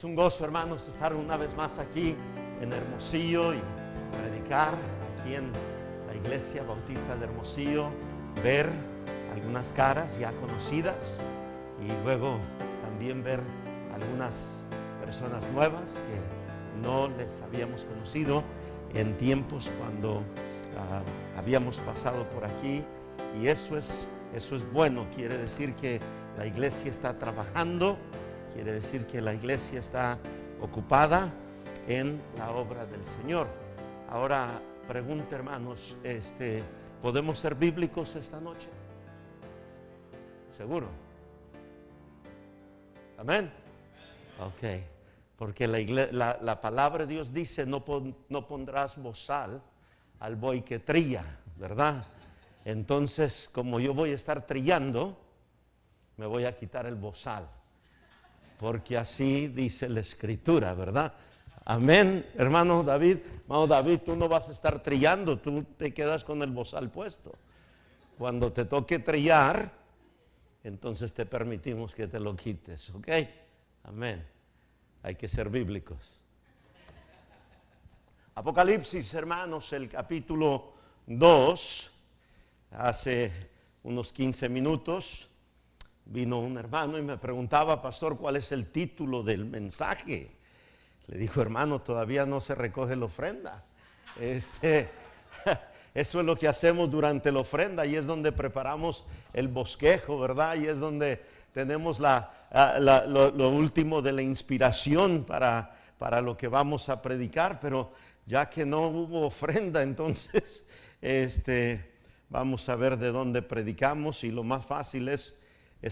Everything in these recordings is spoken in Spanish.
Es un gozo, hermanos, estar una vez más aquí en Hermosillo y predicar aquí en la Iglesia Bautista de Hermosillo, ver algunas caras ya conocidas y luego también ver algunas personas nuevas que no les habíamos conocido en tiempos cuando habíamos pasado por aquí, y eso es bueno. Quiere decir que la iglesia está trabajando. Quiere decir que la iglesia está ocupada en la obra del Señor. Ahora, pregunta, hermanos, ¿podemos ser bíblicos esta noche? ¿Seguro? Amén. Ok, porque la palabra de Dios dice, no pondrás bozal al buey que trilla, ¿verdad? Entonces, como yo voy a estar trillando, me voy a quitar el bozal, porque así dice la Escritura, ¿verdad? Amén, hermano David. Hermano David, tú no vas a estar trillando, tú te quedas con el bozal puesto. Cuando te toque trillar, entonces te permitimos que te lo quites, ¿ok? Amén. Hay que ser bíblicos. Apocalipsis, hermanos, el capítulo 2. Hace unos 15 minutos vino un hermano y me preguntaba: pastor, ¿cuál es el título del mensaje? Le dijo: hermano, todavía no se recoge la ofrenda. Eso es lo que hacemos durante la ofrenda, y es donde preparamos el bosquejo, ¿verdad? Y es donde tenemos lo último de la inspiración para lo que vamos a predicar. Pero ya que no hubo ofrenda, entonces vamos a ver de dónde predicamos, y lo más fácil es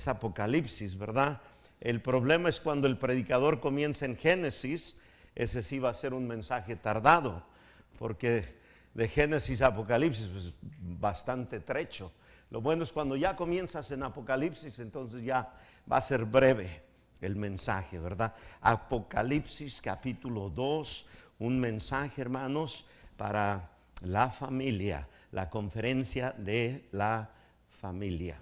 Apocalipsis, ¿verdad? El problema es cuando el predicador comienza en Génesis. Ese sí va a ser un mensaje tardado, porque de Génesis a Apocalipsis pues, bastante trecho. Lo bueno es cuando ya comienzas en Apocalipsis, entonces ya va a ser breve el mensaje, ¿verdad? Apocalipsis capítulo 2, un mensaje, hermanos, para la familia, la conferencia de la familia.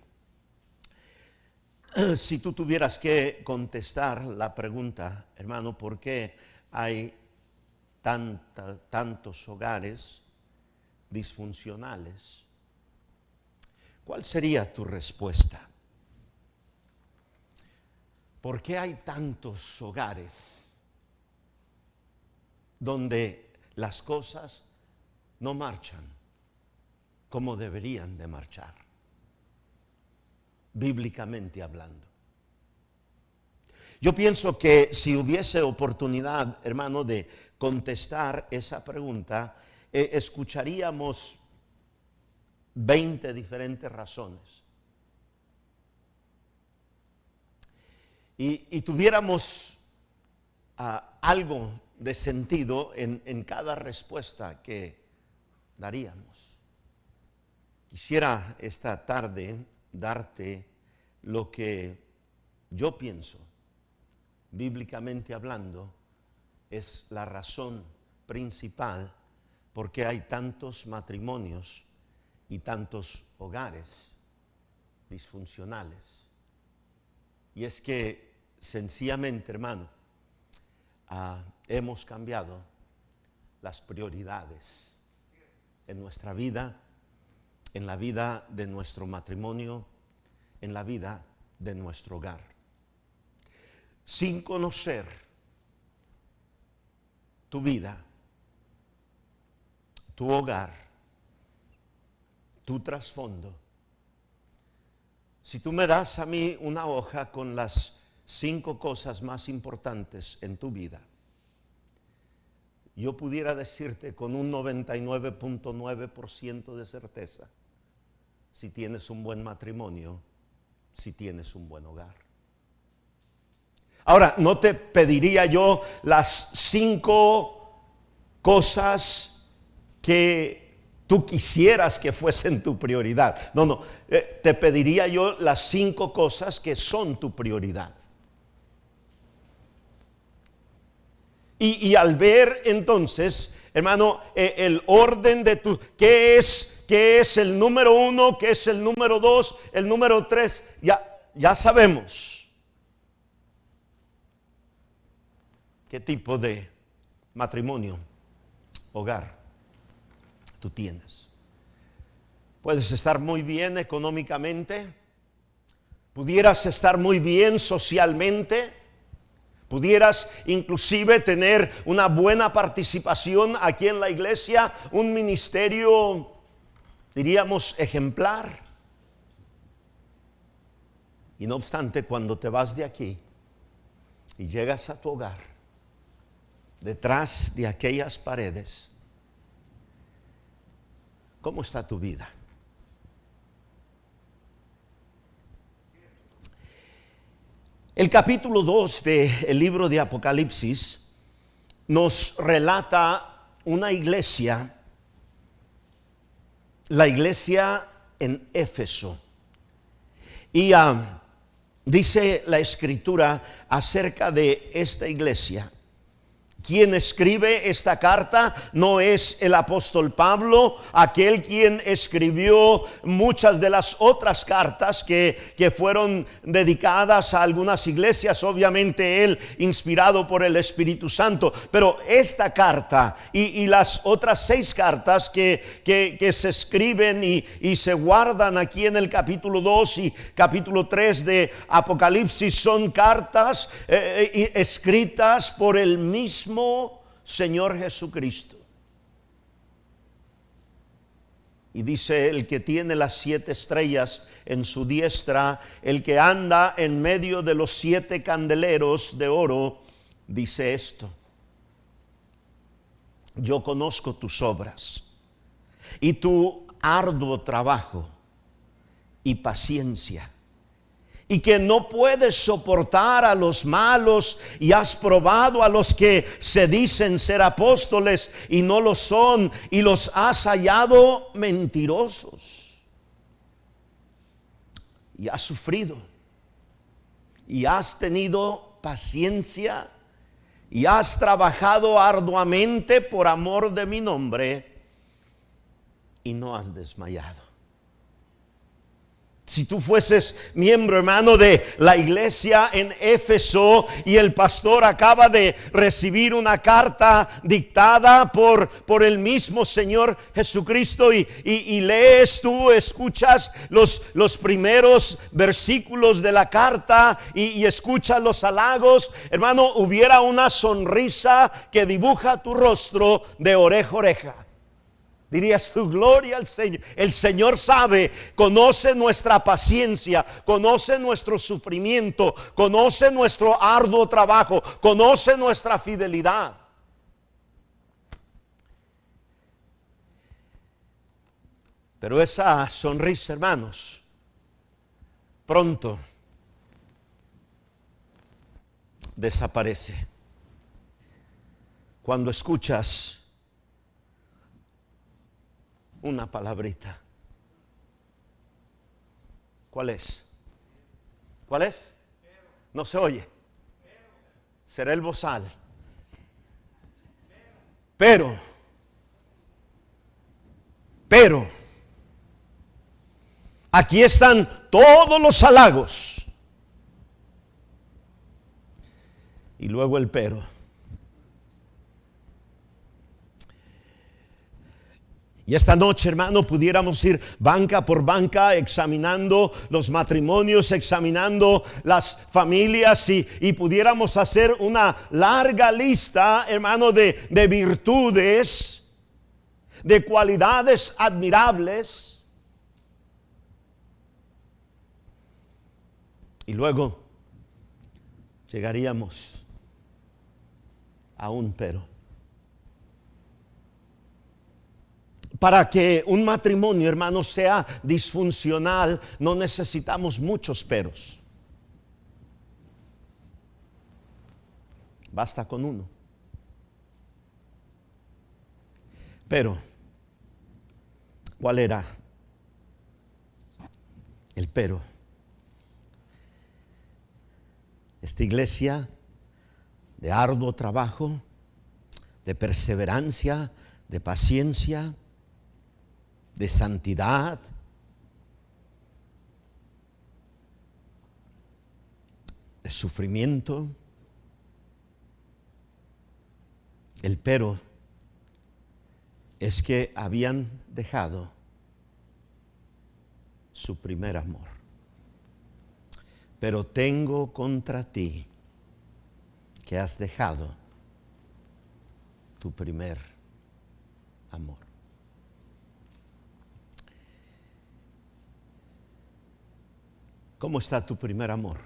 Si tú tuvieras que contestar la pregunta, hermano, ¿por qué hay tantos hogares disfuncionales? ¿Cuál sería tu respuesta? ¿Por qué hay tantos hogares donde las cosas no marchan como deberían de marchar, bíblicamente hablando? Yo pienso que si hubiese oportunidad, hermano, de contestar esa pregunta, escucharíamos 20 diferentes razones. Y tuviéramos algo de sentido en cada respuesta que daríamos. Quisiera esta tarde darte lo que yo pienso, bíblicamente hablando, es la razón principal por qué hay tantos matrimonios y tantos hogares disfuncionales. Y es que sencillamente, hermano, hemos cambiado las prioridades en nuestra vida, en la vida de nuestro matrimonio, en la vida de nuestro hogar. Sin conocer tu vida, tu hogar, tu trasfondo, si tú me das a mí una hoja con las 5 cosas más importantes en tu vida, yo pudiera decirte con un 99.9% de certeza si tienes un buen matrimonio, si tienes un buen hogar. Ahora, no te pediría yo las 5 cosas que tú quisieras que fuesen tu prioridad. No, te pediría yo las 5 cosas que son tu prioridad. Y al ver entonces, hermano, el orden de tu, ¿qué es el número 1? ¿Qué es el número 2? El número 3, ya sabemos. ¿Qué tipo de matrimonio, hogar tú tienes? Puedes estar muy bien económicamente, pudieras estar muy bien socialmente, pudieras inclusive tener una buena participación aquí en la iglesia, un ministerio, diríamos, ejemplar. Y no obstante, cuando te vas de aquí y llegas a tu hogar, detrás de aquellas paredes, ¿cómo está tu vida? El capítulo 2 del libro de Apocalipsis nos relata una iglesia, la iglesia en Éfeso. Y dice la escritura acerca de esta iglesia. Quien escribe esta carta no es el apóstol Pablo, aquel quien escribió muchas de las otras cartas que fueron dedicadas a algunas iglesias, obviamente él inspirado por el Espíritu Santo. Pero esta carta y las otras 6 cartas que se escriben y se guardan aquí en el capítulo 2 y capítulo 3 de Apocalipsis son cartas escritas por el mismo Señor Jesucristo. Y dice: el que tiene las 7 estrellas en su diestra, el que anda en medio de los 7 candeleros de oro, dice esto: yo conozco tus obras y tu arduo trabajo y paciencia, y que no puedes soportar a los malos, y has probado a los que se dicen ser apóstoles y no lo son, y los has hallado mentirosos. Y has sufrido, y has tenido paciencia, y has trabajado arduamente por amor de mi nombre, y no has desmayado. Si tú fueses miembro, hermano, de la iglesia en Éfeso y el pastor acaba de recibir una carta dictada por el mismo Señor Jesucristo y lees tú, escuchas los primeros versículos de la carta y escuchas los halagos, hermano, hubiera una sonrisa que dibuja tu rostro de oreja a oreja. Dirías tu gloria al Señor. El Señor sabe, conoce nuestra paciencia, conoce nuestro sufrimiento, conoce nuestro arduo trabajo, conoce nuestra fidelidad. Pero esa sonrisa, hermanos, pronto desaparece cuando escuchas una palabrita. ¿Cuál es? ¿Cuál es? No se oye. Será el bozal. Pero, aquí están todos los halagos. Y luego el pero. Y esta noche, hermano, pudiéramos ir banca por banca examinando los matrimonios, examinando las familias y pudiéramos hacer una larga lista, hermano, de virtudes, de cualidades admirables. Y luego llegaríamos a un pero. Para que un matrimonio, hermano, sea disfuncional, no necesitamos muchos peros. Basta con uno. Pero, ¿cuál era el pero? Esta iglesia de arduo trabajo, de perseverancia, de paciencia, de santidad, de sufrimiento, El pero es que habían dejado su primer amor. Pero tengo contra ti que has dejado tu primer amor. ¿Cómo está tu primer amor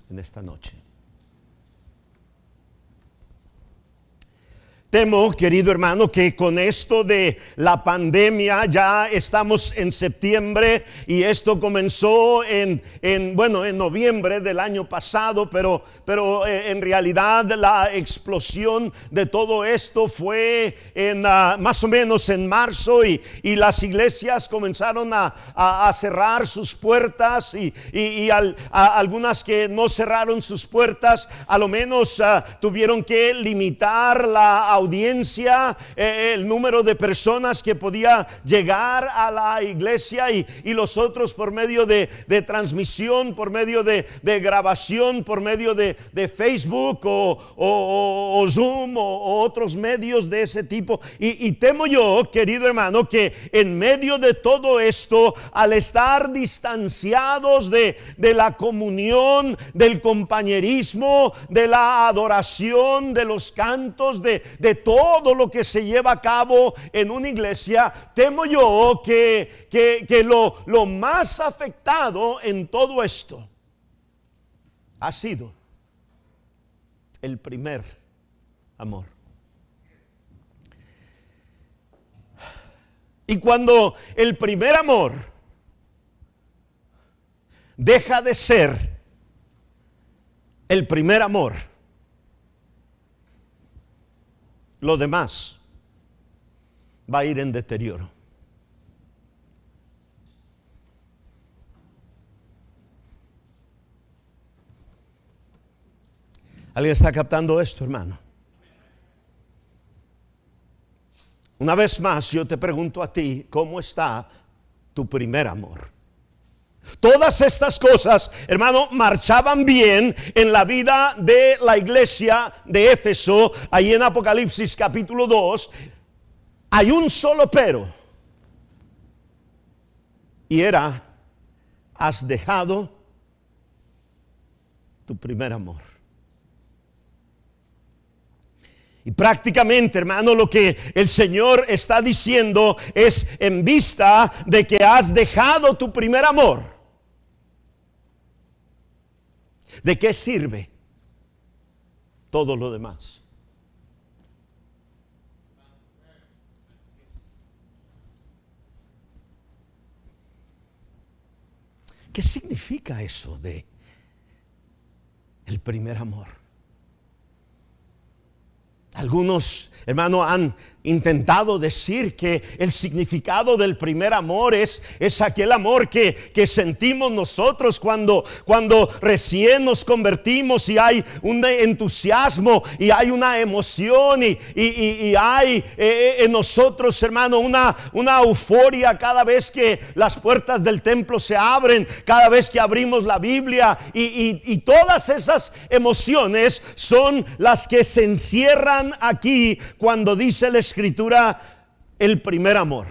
en esta noche? Temo, querido hermano, que con esto de la pandemia ya estamos en septiembre y esto comenzó en noviembre del año pasado, pero en realidad la explosión de todo esto fue en más o menos en marzo y las iglesias comenzaron a cerrar sus puertas y algunas que no cerraron sus puertas a lo menos tuvieron que limitar la audiencia, el número de personas que podía llegar a la iglesia y los otros por medio de transmisión, por medio de grabación, por medio de Facebook o Zoom o otros medios de ese tipo. Y temo yo, querido hermano, que en medio de todo esto, al estar distanciados de la comunión, del compañerismo, de la adoración, de los cantos, de todo lo que se lleva a cabo en una iglesia, temo yo que lo más afectado en todo esto ha sido el primer amor. Y cuando el primer amor deja de ser el primer amor, lo demás va a ir en deterioro. ¿Alguien está captando esto, hermano? Una vez más yo te pregunto a ti, ¿cómo está tu primer amor? Todas estas cosas, hermano, marchaban bien en la vida de la iglesia de Éfeso. Ahí en Apocalipsis capítulo 2 hay un solo pero, y era: has dejado tu primer amor. Y prácticamente, hermano, lo que el Señor está diciendo es: en vista de que has dejado tu primer amor, ¿de qué sirve todo lo demás? ¿Qué significa eso de el primer amor? Algunos, hermano, han intentado decir que el significado del primer amor es aquel amor que sentimos nosotros cuando recién nos convertimos, y hay un entusiasmo y hay una emoción y hay en nosotros, hermano, una euforia cada vez que las puertas del templo se abren, cada vez que abrimos la Biblia, y todas esas emociones son las que se encierran aquí cuando dice la Escritura el primer amor.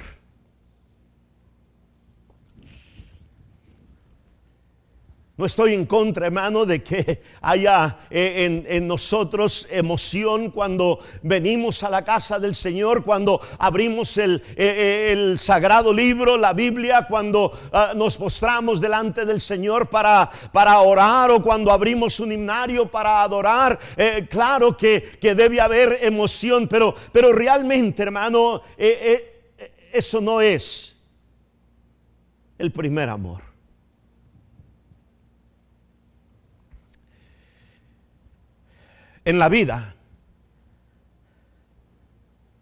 No estoy en contra, hermano, de que haya en nosotros emoción cuando venimos a la casa del Señor, cuando abrimos el sagrado libro, la Biblia, cuando nos postramos delante del Señor para orar, o cuando abrimos un himnario para adorar. Claro que debe haber emoción, pero realmente, hermano, eso no es el primer amor. En la vida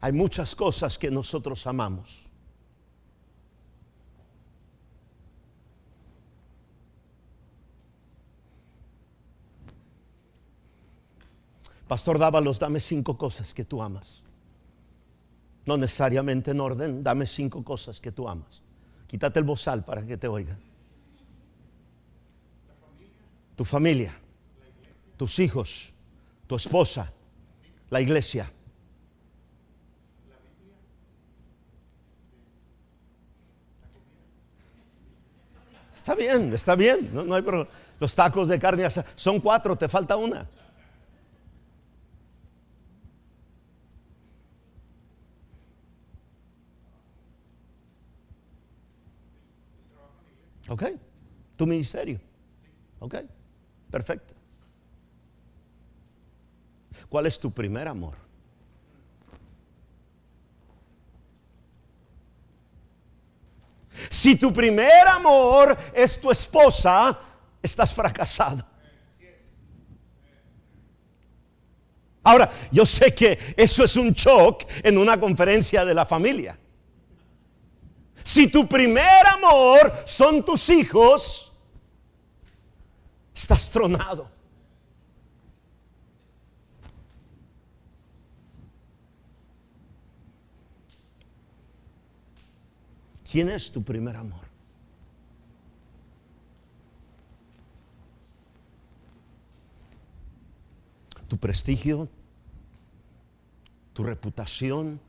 hay muchas cosas que nosotros amamos. Pastor Dávalos, dame 5 cosas que tú amas. No necesariamente en orden, dame 5 cosas que tú amas. Quítate el bozal para que te oiga. Tu familia, tus hijos, tu esposa, La iglesia. Está bien, no hay problema. Los tacos de carne asada, son 4, te falta una. Ok, tu ministerio. Ok, perfecto. ¿Cuál es tu primer amor? Si tu primer amor es tu esposa, estás fracasado. Ahora, yo sé que eso es un shock en una conferencia de la familia. Si tu primer amor son tus hijos, estás tronado. ¿Quién es tu primer amor? ¿Tu prestigio? ¿Tu reputación?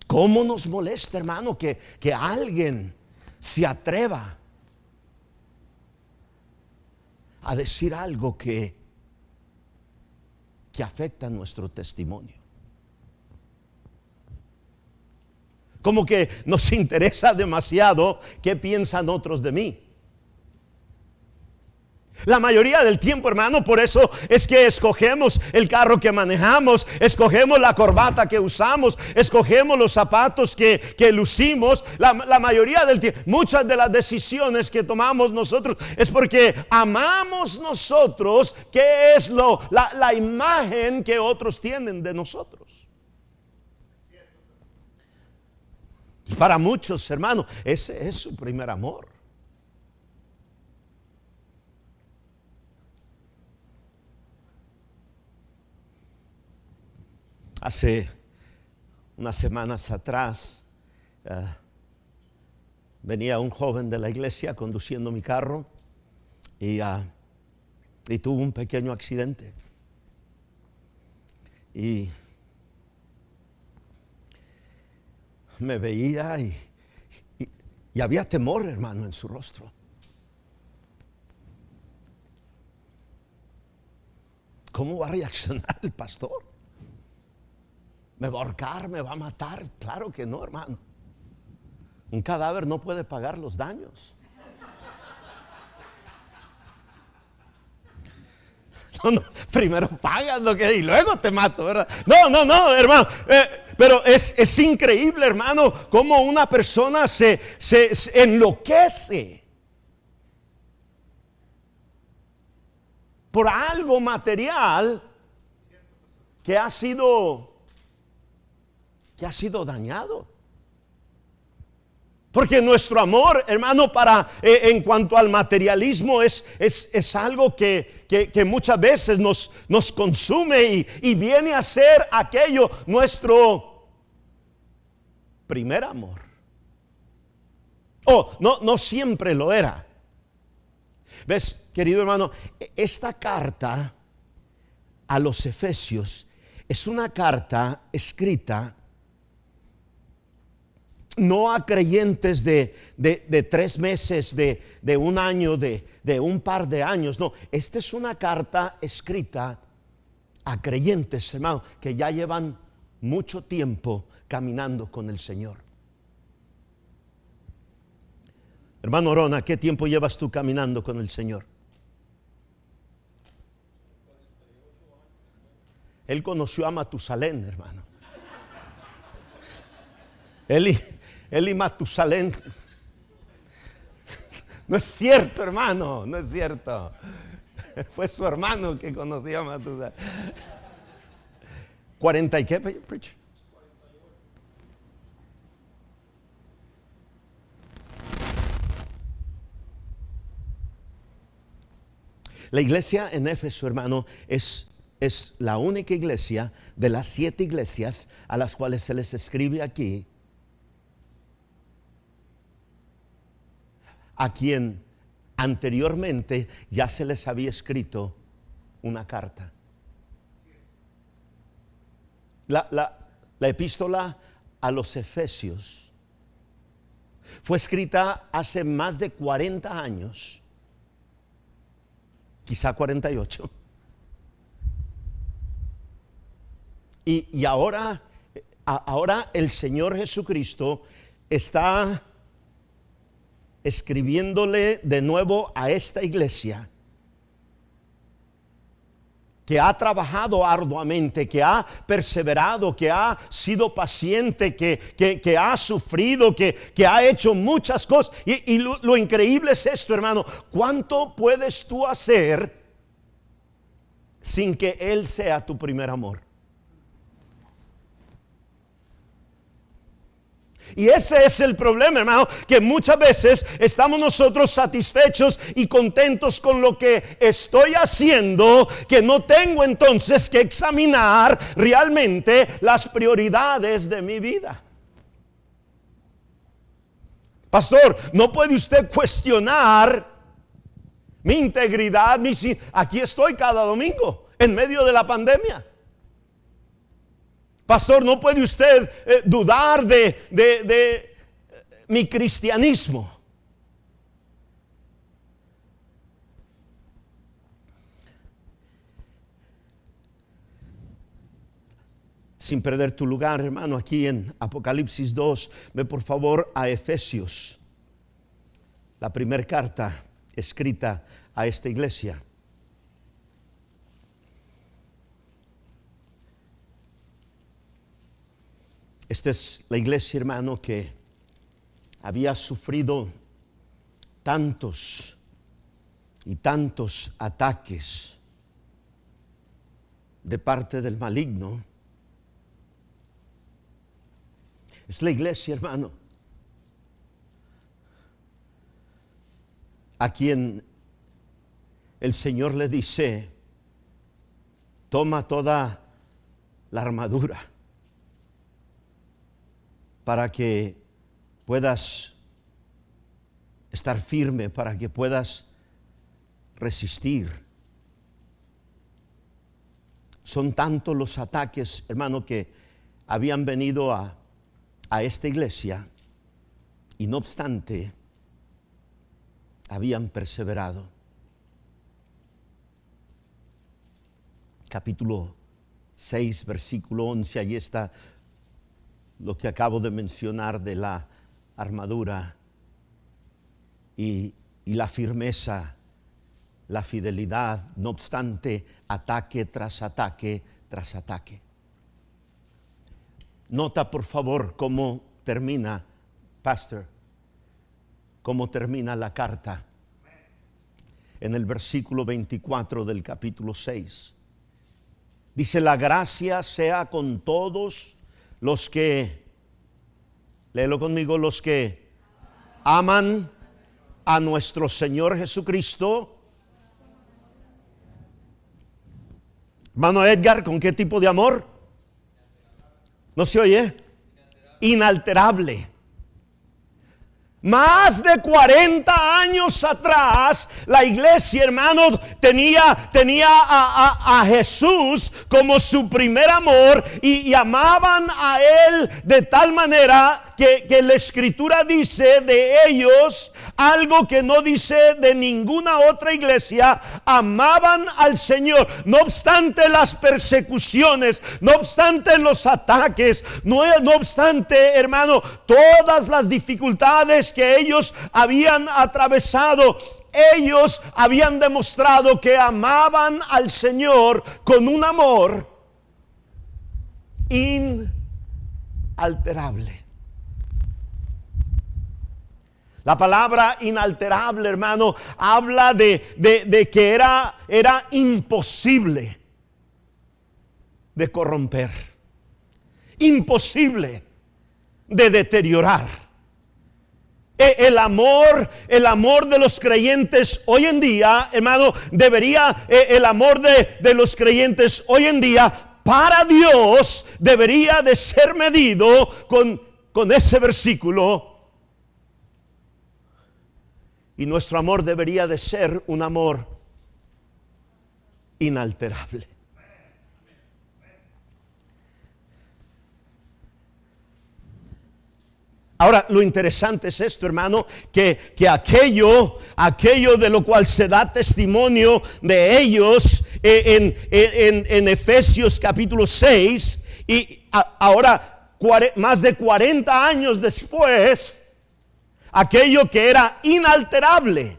¿Cómo nos molesta, hermano, que alguien se atreva a decir algo que afecta nuestro testimonio? Como que nos interesa demasiado qué piensan otros de mí. La mayoría del tiempo, hermano, por eso es que escogemos el carro que manejamos, escogemos la corbata que usamos, escogemos los zapatos que lucimos. La mayoría del tiempo, muchas de las decisiones que tomamos nosotros es porque amamos nosotros, que es la imagen que otros tienen de nosotros. Y para muchos, hermano, ese es su primer amor. Hace unas semanas atrás venía un joven de la iglesia conduciendo mi carro y tuvo un pequeño accidente. Y me veía y había temor, hermano, en su rostro. ¿Cómo va a reaccionar el pastor? ¿Me va a ahorcar? ¿Me va a matar? Claro que no, hermano. Un cadáver no puede pagar los daños. No, primero pagas lo que y luego te mato, ¿verdad? No, hermano. Pero es increíble, hermano, cómo una persona se enloquece por algo material que ha sido dañado. Porque nuestro amor, hermano, en cuanto al materialismo es algo que muchas veces nos consume y viene a ser aquello nuestro primer amor. No siempre lo era. ¿Ves, querido hermano? Esta carta a los Efesios es una carta escrita no a creyentes de 3 meses, de un año, de un par de años. No, esta es una carta escrita a creyentes, hermano, que ya llevan mucho tiempo caminando con el Señor. Hermano Orona, ¿qué tiempo llevas tú caminando con el Señor? Él conoció a Matusalén, hermano. Él y Matusalén. No es cierto, hermano, no es cierto. Fue su hermano que conoció a Matusalén. 40 y qué, preacher. La iglesia en Éfeso, hermano, es la única iglesia de las 7 iglesias a las cuales se les escribe aquí, a quien anteriormente ya se les había escrito una carta. La epístola a los Efesios fue escrita hace más de 40 años, quizá 48. Y ahora el Señor Jesucristo está escribiéndole de nuevo a esta iglesia que ha trabajado arduamente, que ha perseverado, que ha sido paciente, que ha sufrido, que ha hecho muchas cosas. Y lo increíble es esto, hermano. ¿Cuánto puedes tú hacer sin que Él sea tu primer amor? Y ese es el problema, hermano, que muchas veces estamos nosotros satisfechos y contentos con lo que estoy haciendo, que no tengo entonces que examinar realmente las prioridades de mi vida. Pastor, no puede usted cuestionar mi integridad. Aquí estoy cada domingo en medio de la pandemia. Pastor, no puede usted dudar de mi cristianismo. Sin perder tu lugar, hermano, aquí en Apocalipsis 2, ve por favor a Efesios, la primera carta escrita a esta iglesia. Esta es la iglesia, hermano, que había sufrido tantos y tantos ataques de parte del maligno. Es la iglesia, hermano, a quien el Señor le dice: toma toda la armadura para que puedas estar firme, para que puedas resistir. Son tantos los ataques, hermano, que habían venido a esta iglesia, y no obstante habían perseverado. Capítulo 6, versículo 11, allí está lo que acabo de mencionar de la armadura y la firmeza, la fidelidad, no obstante ataque tras ataque tras ataque. Nota por favor cómo termina, pastor, cómo termina la carta en el versículo 24 del capítulo 6. Dice: la gracia sea con todos los que, léelo conmigo, los que aman a nuestro Señor Jesucristo. Hermano Edgar, ¿con qué tipo de amor? ¿No se oye? Inalterable. Más de 40 años atrás, la iglesia, hermano, tenía a Jesús como su primer amor y amaban a Él de tal manera que la Escritura dice de ellos algo que no dice de ninguna otra iglesia: amaban al Señor. No obstante las persecuciones, no obstante los ataques, no obstante, hermano, todas las dificultades que ellos habían atravesado, ellos habían demostrado que amaban al Señor con un amor inalterable. La palabra inalterable, hermano, habla de que era imposible de corromper, imposible de deteriorar. El amor de los creyentes hoy en día, hermano, el amor de los creyentes hoy en día para Dios debería de ser medido con ese versículo. Y nuestro amor debería de ser un amor inalterable. Ahora, lo interesante es esto, hermano, que aquello de lo cual se da testimonio de ellos en Efesios capítulo 6, y ahora más de 40 años después, aquello que era inalterable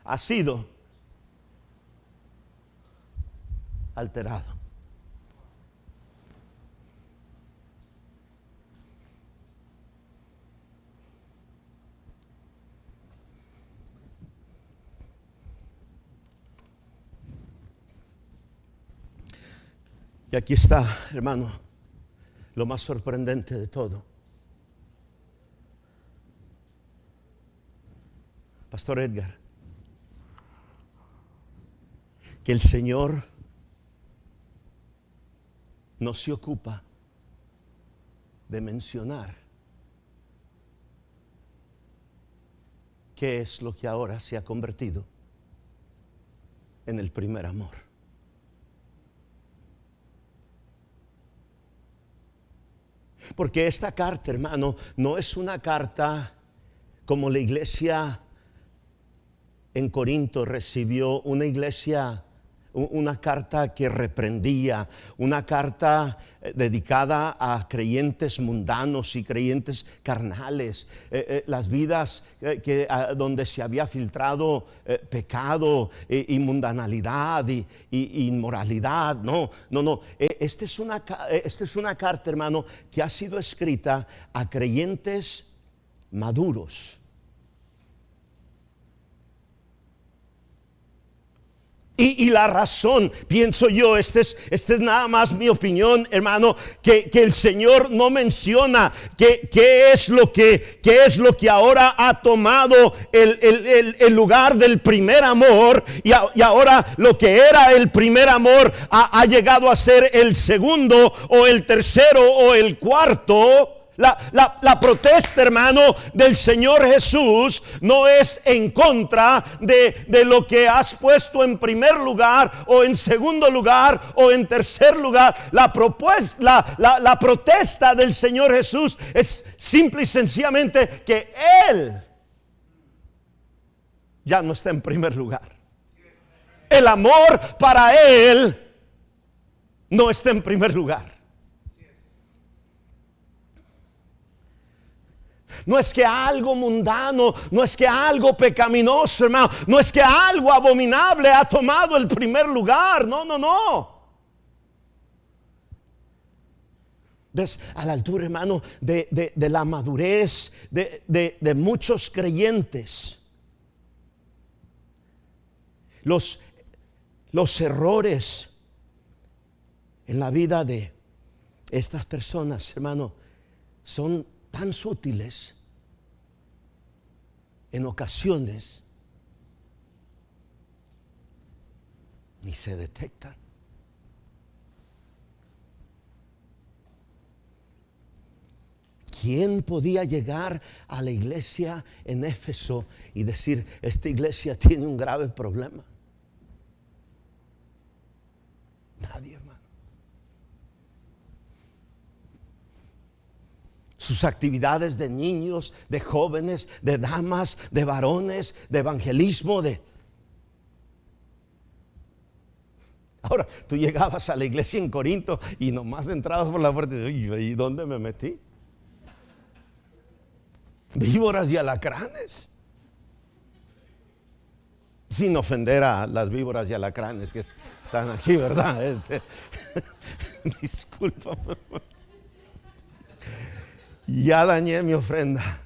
ha sido alterado. Y aquí está, hermano, lo más sorprendente de todo. Pastor Edgar, que el Señor no se ocupa de mencionar qué es lo que ahora se ha convertido en el primer amor. Porque esta carta, hermano, no es una carta como la iglesia en Corinto recibió, una carta que reprendía, una carta dedicada a creyentes mundanos y creyentes carnales, las vidas donde se había filtrado pecado y mundanalidad y inmoralidad. No. Esta es una carta, hermano, que ha sido escrita a creyentes maduros. Y la razón, pienso yo, esta es nada más mi opinión, hermano, que el Señor no menciona qué es lo que ahora ha tomado el lugar del primer amor, y ahora lo que era el primer amor ha llegado a ser el segundo o el tercero o el cuarto. La protesta, hermano, del Señor Jesús no es en contra de lo que has puesto en primer lugar o en segundo lugar o en tercer lugar. La protesta del Señor Jesús es simple y sencillamente que Él ya no está en primer lugar. El amor para Él no está en primer lugar. No es que algo mundano, no es que algo pecaminoso, hermano, no es que algo abominable ha tomado el primer lugar. No. ¿Ves? A la altura, hermano, de la madurez de muchos creyentes, los errores en la vida de estas personas, hermano, son tan sutiles, en ocasiones ni se detectan. ¿Quién podía llegar a la iglesia en Éfeso y decir: esta iglesia tiene un grave problema? Nadie, hermano. Sus actividades de niños, de jóvenes, de damas, de varones, de evangelismo, Ahora, tú llegabas a la iglesia en Corinto y nomás entrabas por la puerta y ¿y dónde me metí? Víboras y alacranes. Sin ofender a las víboras y alacranes que están aquí, ¿verdad? Disculpa. Ya dañé mi ofrenda.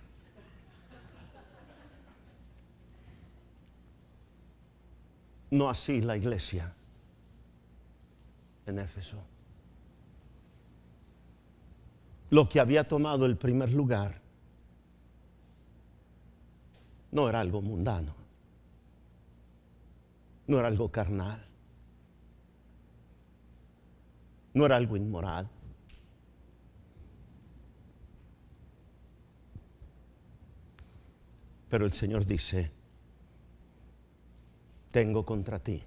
No así la iglesia en Éfeso. Lo que había tomado el primer lugar no era algo mundano, no era algo carnal, no era algo inmoral. Pero el Señor dice: tengo contra ti,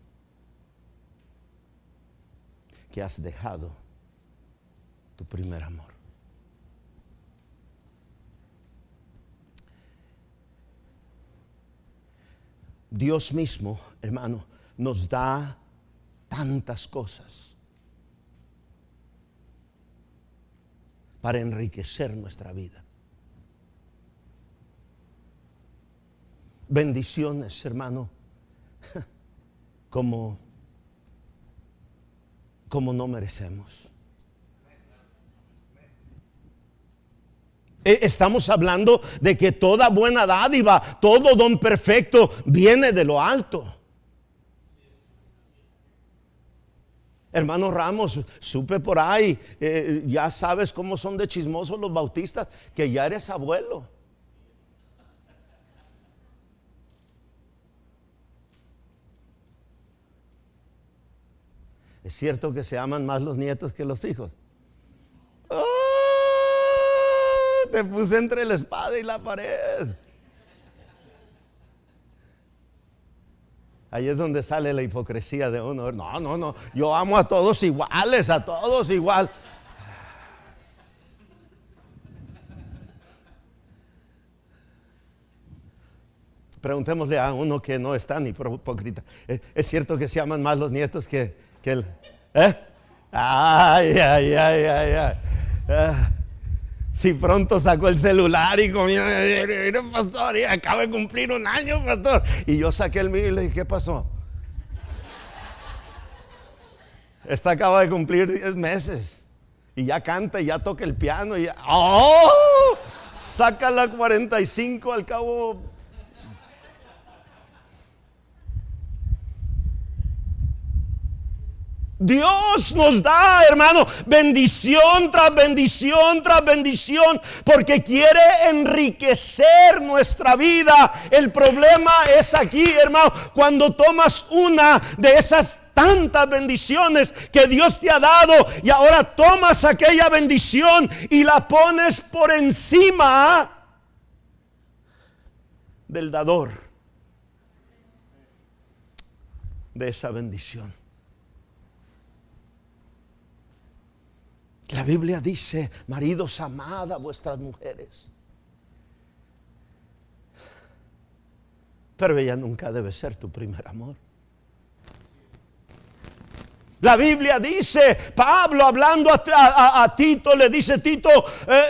que has dejado tu primer amor. Dios mismo, hermano, nos da tantas cosas para enriquecer nuestra vida. Bendiciones, hermano, como no merecemos. Estamos hablando de que toda buena dádiva, todo don perfecto viene de lo alto. Hermano Ramos, supe por ahí, ya sabes cómo son de chismosos los bautistas, que ya eres abuelo. Es cierto que se aman más los nietos que los hijos. ¡Oh! Te puse entre la espada y la pared. Ahí es donde sale la hipocresía de uno. No, yo amo a todos iguales, a todos igual. Preguntémosle a uno que no es tan hipócrita. ¿Es cierto que se aman más los nietos que el... Ay. Si pronto sacó el celular y comió, mire, pastor, y acaba de cumplir 1 año, pastor. Y yo saqué el mío y le dije, ¿qué pasó? Esta acaba de cumplir 10 meses. Y ya canta y ya toca el piano. Y ya, ¡oh! Saca la 45 al cabo. Dios nos da, hermano, bendición tras bendición tras bendición, porque quiere enriquecer nuestra vida. El problema es aquí, hermano, cuando tomas una de esas tantas bendiciones que Dios te ha dado y ahora tomas aquella bendición y la pones por encima del dador de esa bendición. La Biblia dice, maridos, amad a vuestras mujeres. Pero ella nunca debe ser tu primer amor. La Biblia dice, Pablo hablando a Tito, le dice, Tito,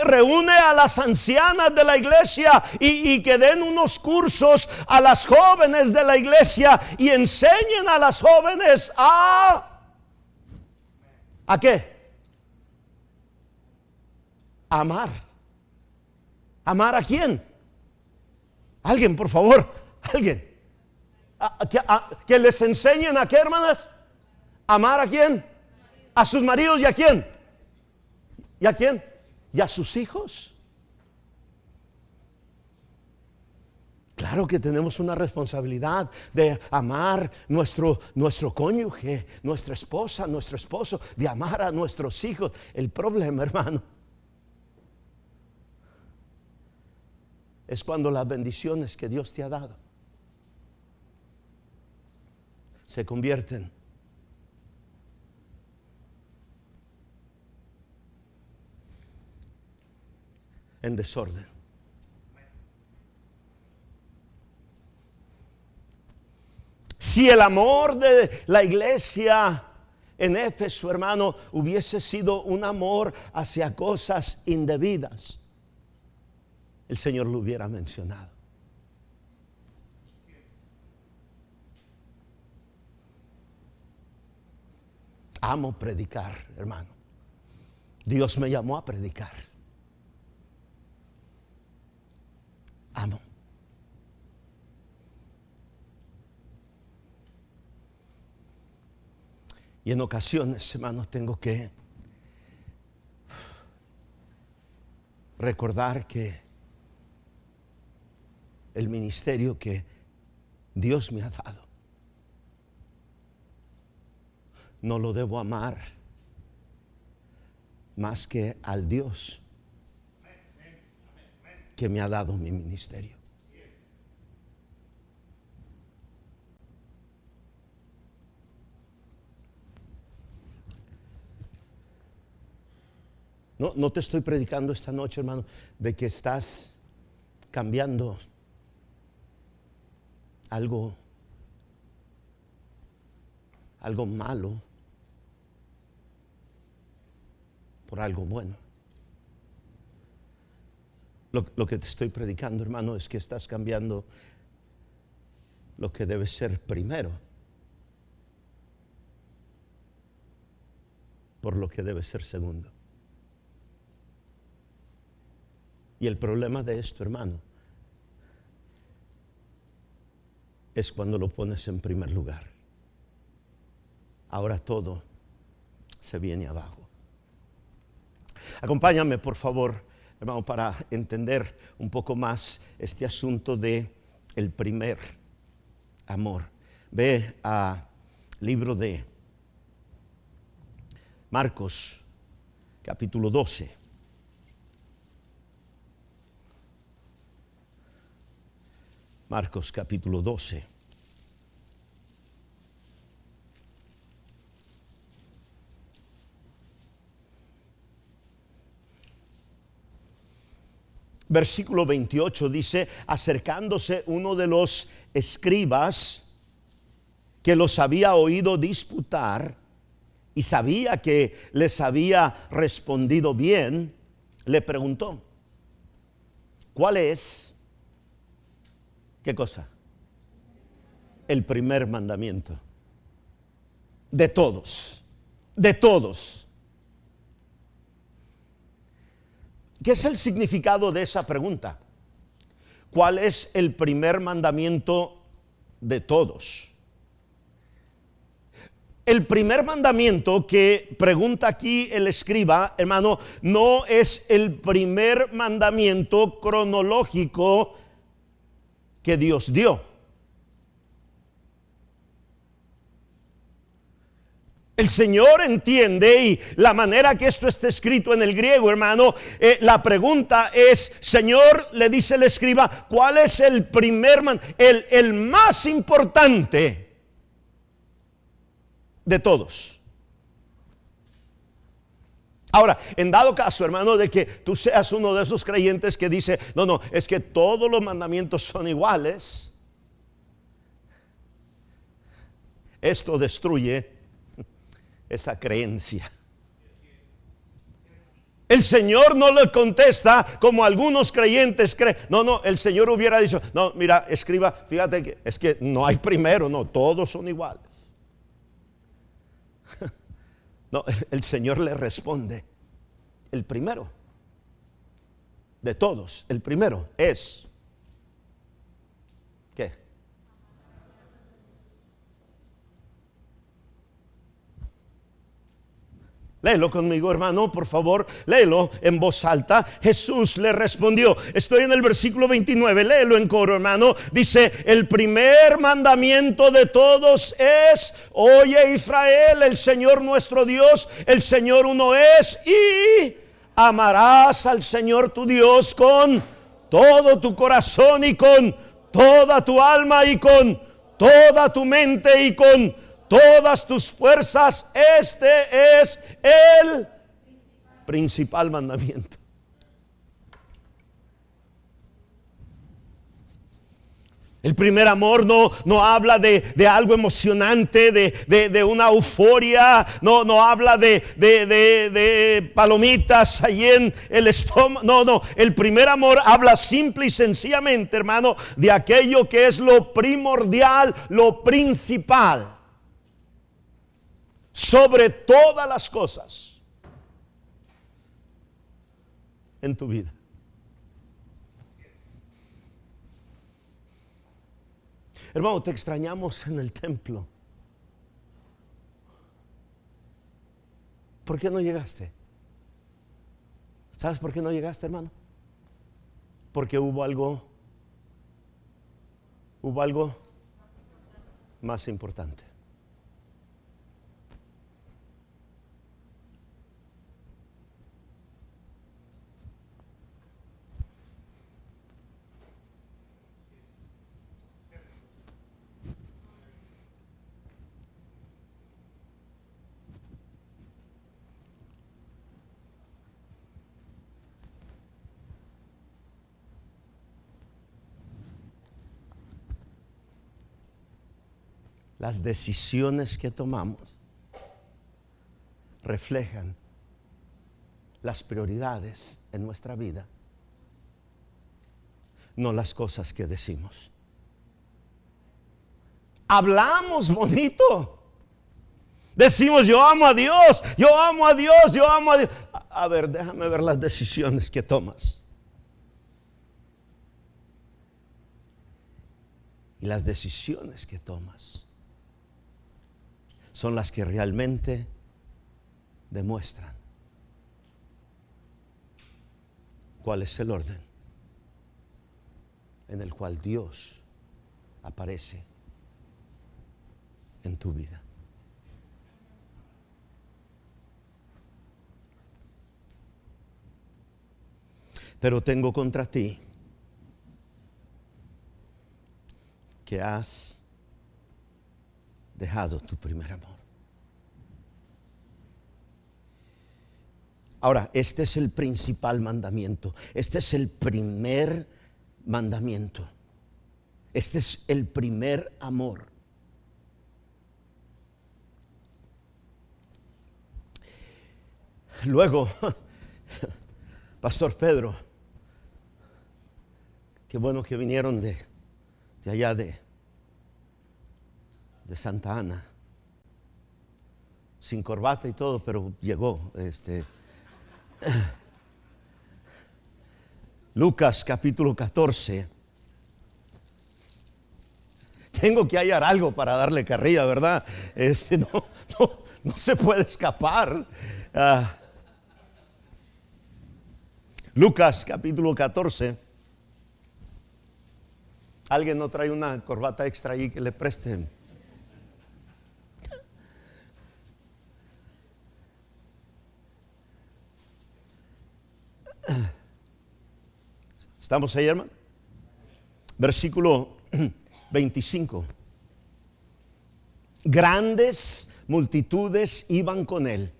reúne a las ancianas de la iglesia y que den unos cursos a las jóvenes de la iglesia y enseñen a las jóvenes ¿a qué? Amar. ¿Amar a quién? Alguien, por favor. Alguien. Que les enseñen a qué, hermanas. ¿Amar a quién? A sus maridos. ¿Y a quién? ¿Y a quién? ¿Y a sus hijos? Claro que tenemos una responsabilidad de amar nuestro cónyuge, nuestra esposa, nuestro esposo, de amar a nuestros hijos. El problema, hermano, es cuando las bendiciones que Dios te ha dado se convierten en desorden. Si el amor de la iglesia en Éfeso, hermano, hubiese sido un amor hacia cosas indebidas, el Señor lo hubiera mencionado. Amo predicar, hermano. Dios me llamó a predicar. Amo. Y en ocasiones, hermanos, tengo que recordar que el ministerio que Dios me ha dado no lo debo amar más que al Dios que me ha dado mi ministerio. No te estoy predicando esta noche, hermano, de que estás cambiando algo malo por algo bueno. Lo que te estoy predicando, hermano, es que estás cambiando lo que debe ser primero por lo que debe ser segundo. Y el problema de esto, hermano, es cuando lo pones en primer lugar. Ahora todo se viene abajo. Acompáñame, por favor, hermano, para entender un poco más este asunto de el primer amor. Ve al libro de Marcos, capítulo 12. Marcos, capítulo 12. Versículo 28 dice: acercándose uno de los escribas que los había oído disputar y sabía que les había respondido bien, le preguntó: ¿cuál es? ¿Qué cosa? El primer mandamiento. De todos. De todos. ¿Qué es el significado de esa pregunta? ¿Cuál es el primer mandamiento de todos? El primer mandamiento que pregunta aquí el escriba, hermano, no es el primer mandamiento cronológico que Dios dio. El Señor entiende, y la manera que esto está escrito en el griego, hermano, la pregunta es, Señor, le dice el escriba, ¿cuál es el primer el más importante de todos? Ahora, en dado caso, hermano, de que tú seas uno de esos creyentes que dice, no, es que todos los mandamientos son iguales, esto destruye esa creencia. El Señor no le contesta como algunos creyentes creen. No, el Señor hubiera dicho, no, mira, escriba, fíjate que es que no hay primero, no, todos son iguales. No, el Señor le responde, el primero de todos, el primero es, ¿qué? Léelo conmigo, hermano, por favor, léelo en voz alta. Jesús le respondió, estoy en el versículo 29, léelo en coro, hermano. Dice, el primer mandamiento de todos es, oye Israel, el Señor nuestro Dios, el Señor uno es, y amarás al Señor tu Dios con todo tu corazón y con toda tu alma y con toda tu mente y con todas tus fuerzas. Este es el principal mandamiento. El primer amor no habla de algo emocionante, de una euforia, no habla de palomitas ahí en el estómago. No, el primer amor habla simple y sencillamente, hermano, de aquello que es lo primordial, lo principal, sobre todas las cosas en tu vida. Hermano, te extrañamos en el templo. ¿Por qué no llegaste? ¿Sabes por qué no llegaste, hermano? Porque hubo algo más importante. las decisiones que tomamos reflejan las prioridades en nuestra vida, no las cosas que decimos. Hablamos bonito. Decimos, yo amo a Dios, yo amo a Dios, yo amo a Dios. A ver, déjame ver las decisiones que tomas. Y las decisiones que tomas son las que realmente demuestran cuál es el orden en el cual Dios aparece en tu vida. Pero tengo contra ti que has dejado tu primer amor. Ahora, este es el principal mandamiento. Este es el primer mandamiento. Este es el primer amor. Luego, Pastor Pedro, qué bueno que vinieron de allá de Santa Ana, sin corbata y todo, pero llegó. Lucas capítulo 14. Tengo que hallar algo para darle carrilla, ¿verdad? No se puede escapar. Lucas capítulo 14. ¿Alguien no trae una corbata extra ahí que le presten? ¿Estamos ahí, hermano? Versículo 25. Grandes multitudes iban con él.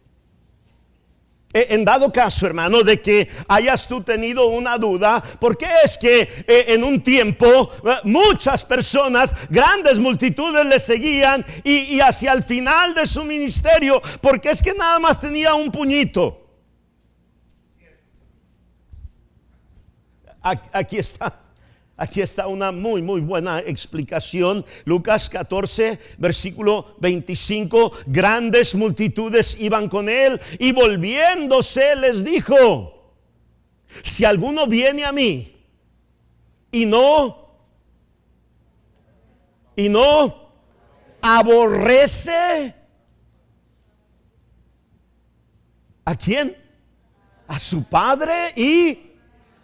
En dado caso, hermano, de que hayas tú tenido una duda, porque es que en un tiempo muchas personas, grandes multitudes le seguían y hacia el final de su ministerio, porque es que nada más tenía un puñito. Aquí está una muy buena explicación. Lucas 14, versículo 25. Grandes multitudes iban con él y volviéndose les dijo: si alguno viene a mí y no aborrece, ¿a quién? A su padre y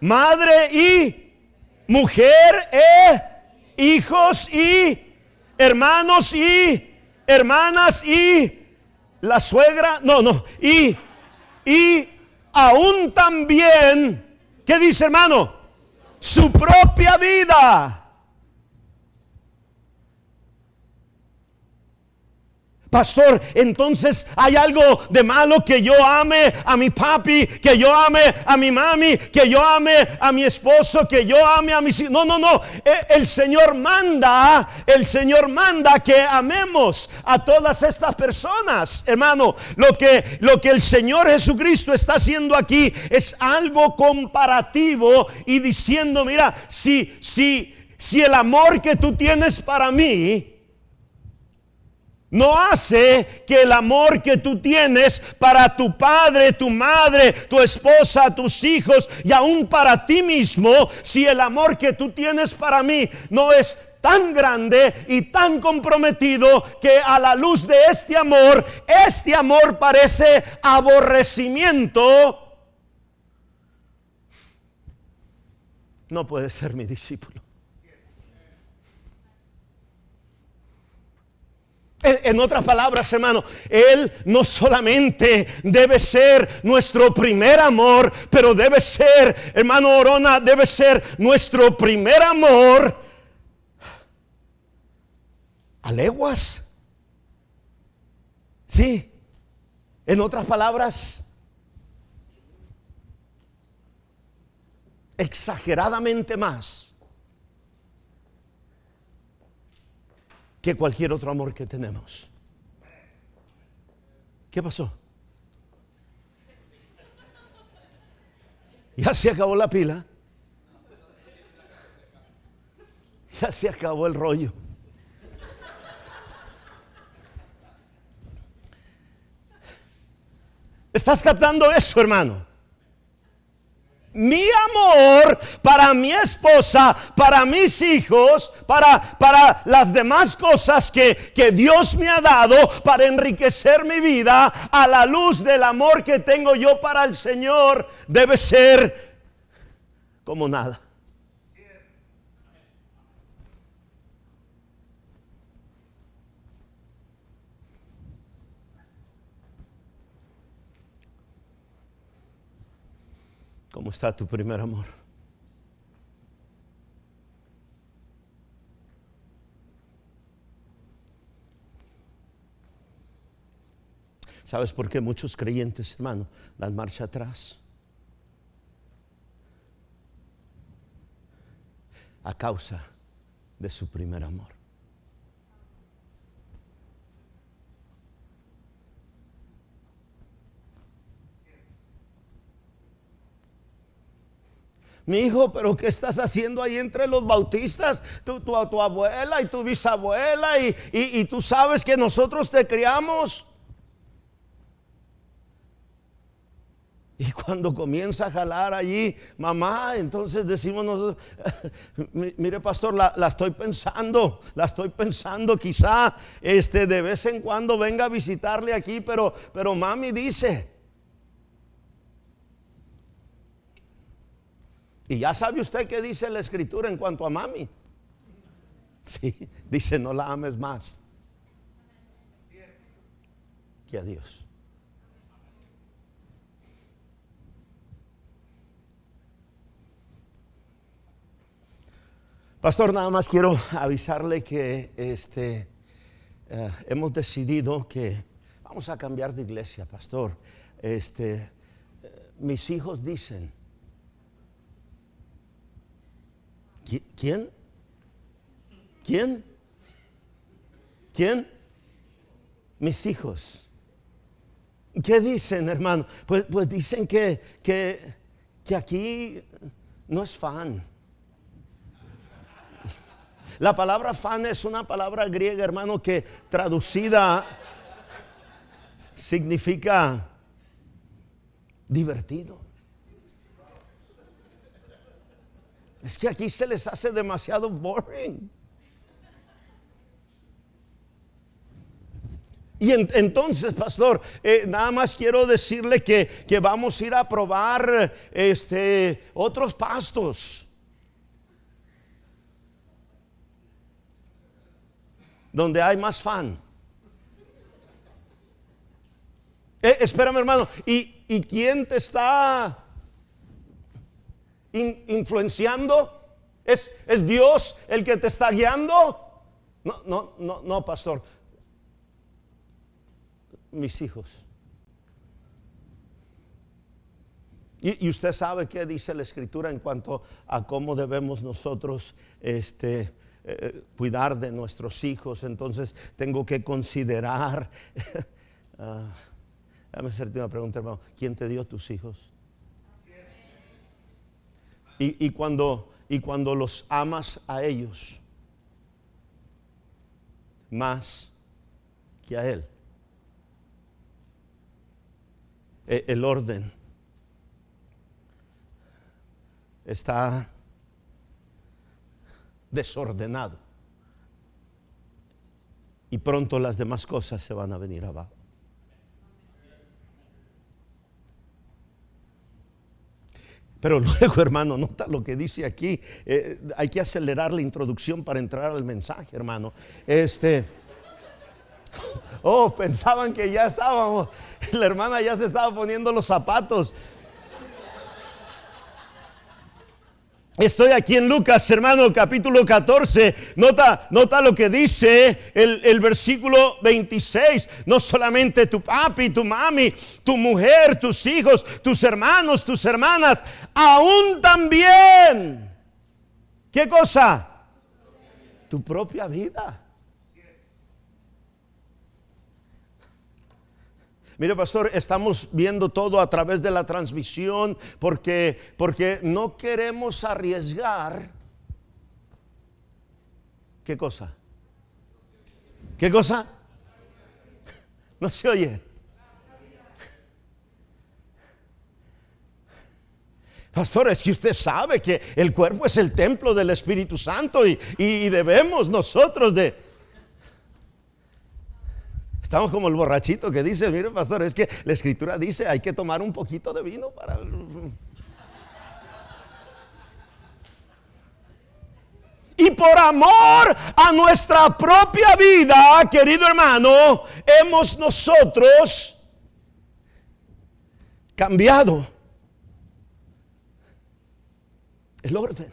madre y mujer, hijos y hermanos y hermanas y la suegra, y aún también, ¿qué dice, hermano? Su propia vida. Pastor, entonces hay algo de malo que yo ame a mi papi, que yo ame a mi mami, que yo ame a mi esposo, que yo ame a mis hijos. No. El Señor manda que amemos a todas estas personas, hermano. Lo que el Señor Jesucristo está haciendo aquí es algo comparativo y diciendo: mira, si el amor que tú tienes para mí no hace que el amor que tú tienes para tu padre, tu madre, tu esposa, tus hijos y aún para ti mismo, si el amor que tú tienes para mí no es tan grande y tan comprometido, que a la luz de este amor parece aborrecimiento, no puede ser mi discípulo. En otras palabras, hermano, Él no solamente debe ser nuestro primer amor, pero debe ser, hermano Orona, debe ser nuestro primer amor a leguas. Sí, en otras palabras, exageradamente más. que cualquier otro amor que tenemos. ¿Qué pasó? Ya se acabó la pila. Ya se acabó el rollo. ¿Estás captando eso, hermano? Mi amor para mi esposa, para mis hijos, para las demás cosas que Dios me ha dado para enriquecer mi vida a la luz del amor que tengo yo para el Señor, debe ser como nada. ¿Cómo está tu primer amor? ¿Sabes por qué muchos creyentes, hermano, dan marcha atrás? A causa de su primer amor. Mi hijo, pero ¿qué estás haciendo ahí entre los bautistas? Tu abuela y tu bisabuela y tú sabes que nosotros te criamos. Y cuando comienza a jalar allí, mamá, entonces decimos nosotros, mire pastor, la estoy pensando, quizá de vez en cuando venga a visitarle aquí, pero mami dice. Y ya sabe usted qué dice la escritura en cuanto a mami. Sí, dice no la ames más que a Dios. Pastor, nada más quiero avisarle que hemos decidido que vamos a cambiar de iglesia, pastor. Mis hijos dicen. ¿Quién? Mis hijos. ¿Qué dicen, hermano? Pues dicen que aquí no es fan. La palabra fan es una palabra griega, hermano, que traducida significa divertido. Es que aquí se les hace demasiado boring. Y entonces, pastor, nada más quiero decirle que vamos a ir a probar otros pastos. Donde hay más fan. Espérame, hermano. ¿Y quién te está influenciando? ¿Es Dios el que te está guiando? No, pastor. Mis hijos. Y usted sabe qué dice la escritura en cuanto a cómo debemos nosotros cuidar de nuestros hijos. Entonces tengo que considerar déjame hacerte una pregunta, hermano. ¿Quién te dio tus hijos? Y cuando los amas a ellos más que a Él, el orden está desordenado y pronto las demás cosas se van a venir abajo. Pero luego, hermano, nota lo que dice aquí. Hay que acelerar la introducción para entrar al mensaje, hermano. Pensaban que ya estábamos. La hermana ya se estaba poniendo los zapatos. Estoy aquí en Lucas, hermano, capítulo 14. Nota lo que dice el versículo 26. No solamente tu papi, tu mami, tu mujer, tus hijos, tus hermanos, tus hermanas, aún también. ¿Qué cosa? Tu propia vida. Mire, pastor, estamos viendo todo a través de la transmisión porque no queremos arriesgar. ¿Qué cosa? ¿Qué cosa? No se oye. Pastor, es que usted sabe que el cuerpo es el templo del Espíritu Santo y debemos nosotros de... Estamos como el borrachito que dice, mire, pastor, es que la Escritura dice hay que tomar un poquito de vino para... Y por amor a nuestra propia vida, querido hermano, hemos nosotros cambiado el orden.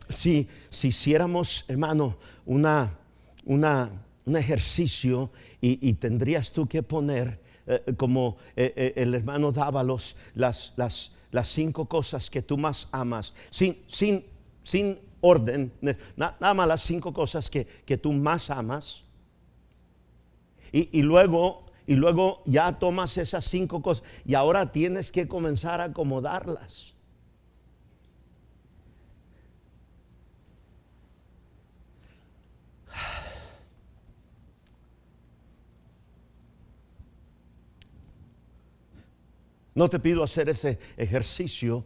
Si hiciéramos, hermano, un ejercicio y tendrías tú que poner como el hermano daba las 5 cosas que tú más amas, sin orden, nada más las 5 cosas que tú más amas, y luego ya tomas esas 5 cosas y ahora tienes que comenzar a acomodarlas. No te pido hacer ese ejercicio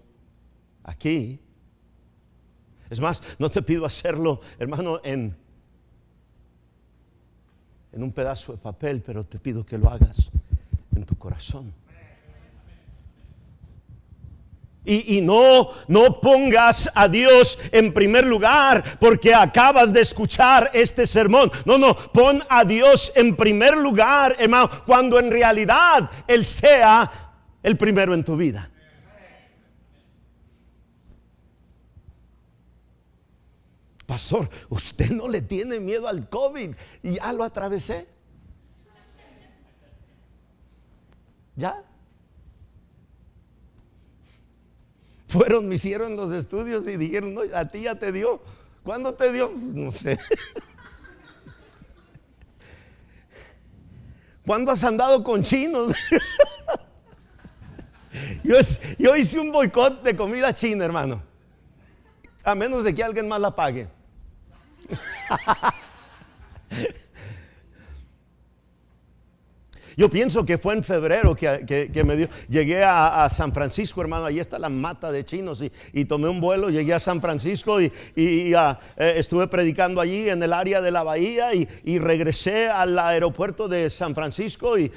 aquí. Es más, no te pido hacerlo, hermano, en un pedazo de papel, pero te pido que lo hagas en tu corazón. Y no pongas a Dios en primer lugar porque acabas de escuchar este sermón. No, pon a Dios en primer lugar, hermano, cuando en realidad Él sea el primero en tu vida. Pastor, usted no le tiene miedo al COVID y ya lo atravesé. ¿Ya? Me hicieron los estudios y dijeron, no, a ti ya te dio. ¿Cuándo te dio? No sé. ¿Cuándo has andado con chinos? Yo hice un boicot de comida china, hermano. A menos de que alguien más la pague. Yo pienso que fue en febrero que me dio. Llegué a San Francisco, hermano. Ahí está la mata de chinos. Y tomé un vuelo. Llegué a San Francisco y estuve predicando allí en el área de la bahía. Y regresé al aeropuerto de San Francisco. Y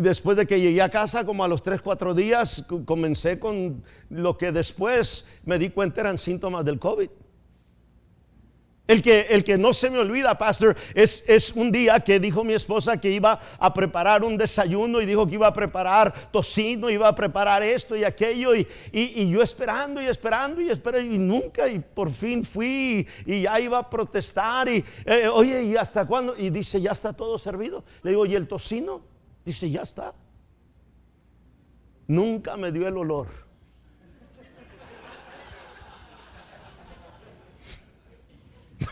después de que llegué a casa, como a los 3-4 días, comencé con lo que después me di cuenta eran síntomas del COVID. El que no se me olvida, pastor, es un día que dijo mi esposa que iba a preparar un desayuno y dijo que iba a preparar tocino, iba a preparar esto y aquello y yo esperando y nunca, y por fin fui y ya iba a protestar oye, ¿y hasta cuándo? Y dice, ya está todo servido. Le digo, ¿y el tocino? Dice, ya está. Nunca me dio el olor.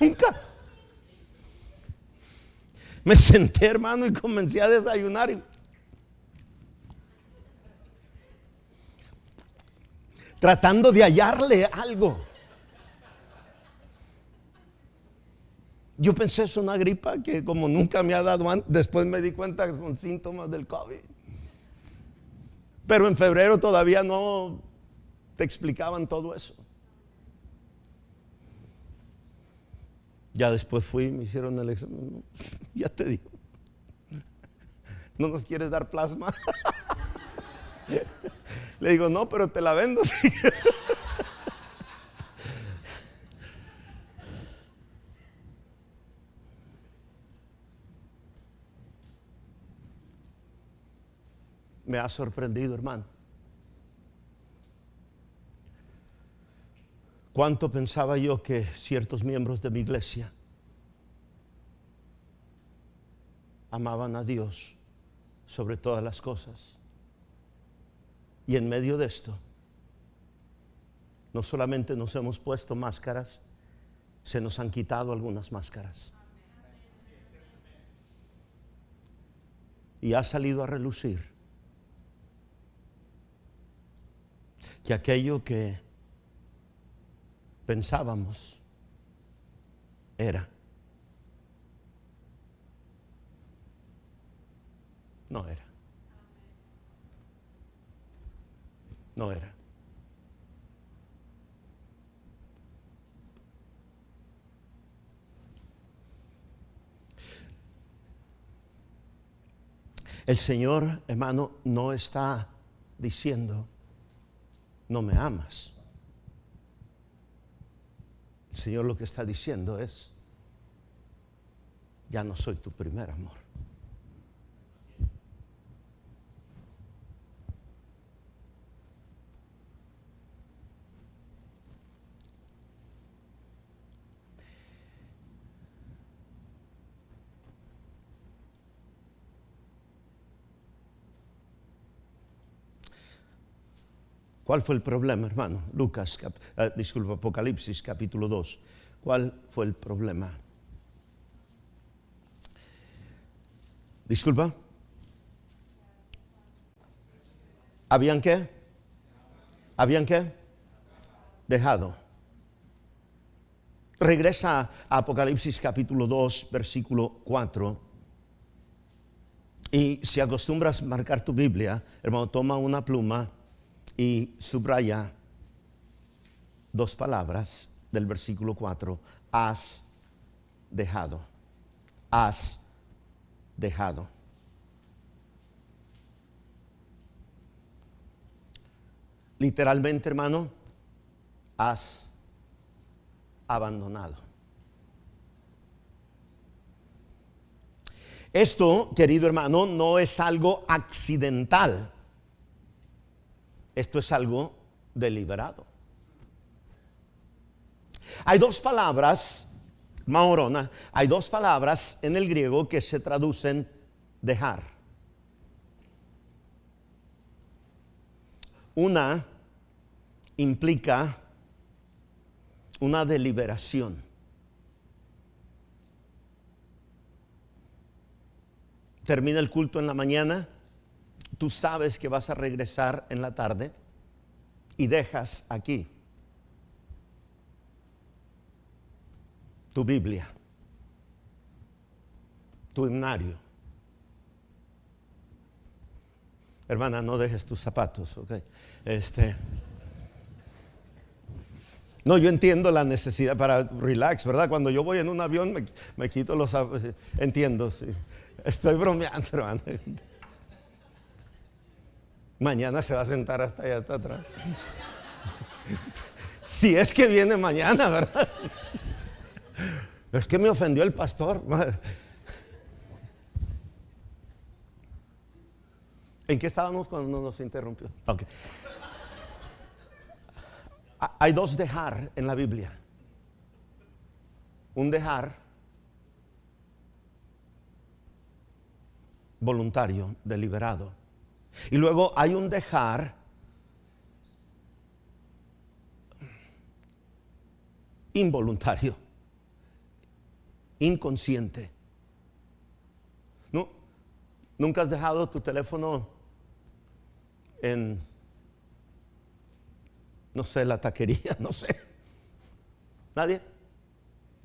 Nunca. Me senté, hermano, y comencé a desayunar. Tratando de hallarle algo. Yo pensé es una gripa que como nunca me ha dado antes. Después me di cuenta que son síntomas del COVID. Pero en febrero todavía no te explicaban todo eso. Ya después fui, me hicieron el examen. Ya te digo. ¿No nos quieres dar plasma? Le digo, no, pero te la vendo. Me ha sorprendido, hermano. ¿Cuánto pensaba yo que ciertos miembros de mi iglesia amaban a Dios sobre todas las cosas? Y en medio de esto no solamente nos hemos puesto máscaras, se nos han quitado algunas máscaras. Y ha salido a relucir que aquello que pensábamos era, no era. No era. El Señor, hermano, no está diciendo, no me amas. El Señor lo que está diciendo es, ya no soy tu primer amor. ¿Cuál fue el problema, hermano? Apocalipsis capítulo 2. ¿Cuál fue el problema? Disculpa. ¿Habían qué? ¿Habían qué? Dejado. Regresa a Apocalipsis capítulo 2, versículo 4. Y si acostumbras marcar tu Biblia, hermano, toma una pluma y subraya dos palabras del versículo 4. Has dejado. Has dejado. Literalmente, hermano, has abandonado. Esto, querido hermano, no es algo accidental. Esto es algo deliberado. Hay dos palabras, maorona, hay dos palabras en el griego que se traducen dejar. Una implica una deliberación. Termina el culto en la mañana. Tú sabes que vas a regresar en la tarde y dejas aquí tu Biblia, tu himnario. Hermana, no dejes tus zapatos, ¿ok? No, yo entiendo la necesidad para relax, ¿verdad? Cuando yo voy en un avión me quito los zapatos. Entiendo, sí. Estoy bromeando, hermano. Mañana se va a sentar hasta allá, hasta atrás. Si es que viene mañana, ¿verdad? Es que me ofendió el pastor. ¿En qué estábamos cuando nos interrumpió? Okay. Hay dos dejar en la Biblia. Un dejar voluntario, deliberado. Y luego hay un dejar involuntario, inconsciente. ¿No? ¿Nunca has dejado tu teléfono en, no sé, la taquería? No sé. ¿Nadie?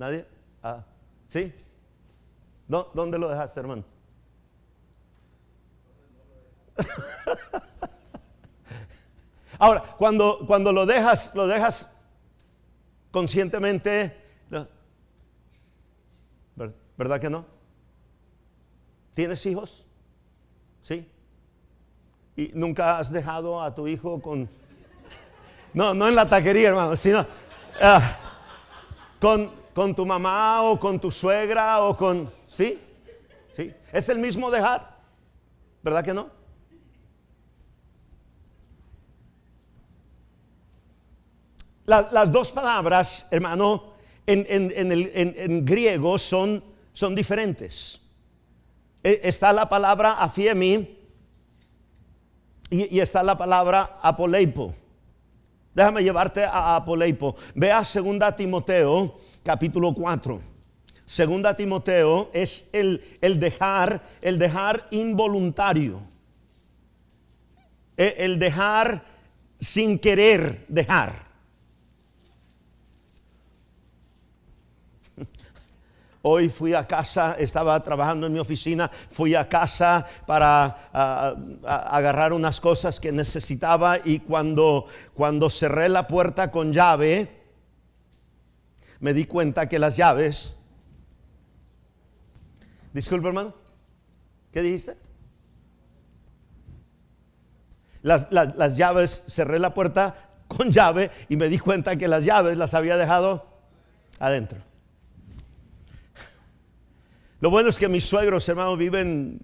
¿Nadie? Ah, ¿sí? ¿Dónde lo dejaste, hermano? Ahora, cuando lo dejas conscientemente, ¿verdad que no? ¿Tienes hijos? ¿Sí? ¿Y nunca has dejado a tu hijo con... No en la taquería, hermano, sino con tu mamá o con tu suegra o con... ¿Sí? ¿Sí? Es el mismo dejar, ¿verdad que no? Las dos palabras, hermano, en griego son diferentes. Está la palabra afiemi y está la palabra apoleipo. Déjame llevarte a Apoleipo. Ve a 2 Timoteo, capítulo 4. 2 Timoteo es el dejar involuntario. El dejar sin querer dejar. Hoy fui a casa, estaba trabajando en mi oficina, fui a casa para agarrar unas cosas que necesitaba y cuando cerré la puerta con llave, me di cuenta que las llaves... Disculpe, hermano, ¿qué dijiste? Las llaves, cerré la puerta con llave y me di cuenta que las llaves las había dejado adentro. Lo bueno es que mis suegros, hermanos, viven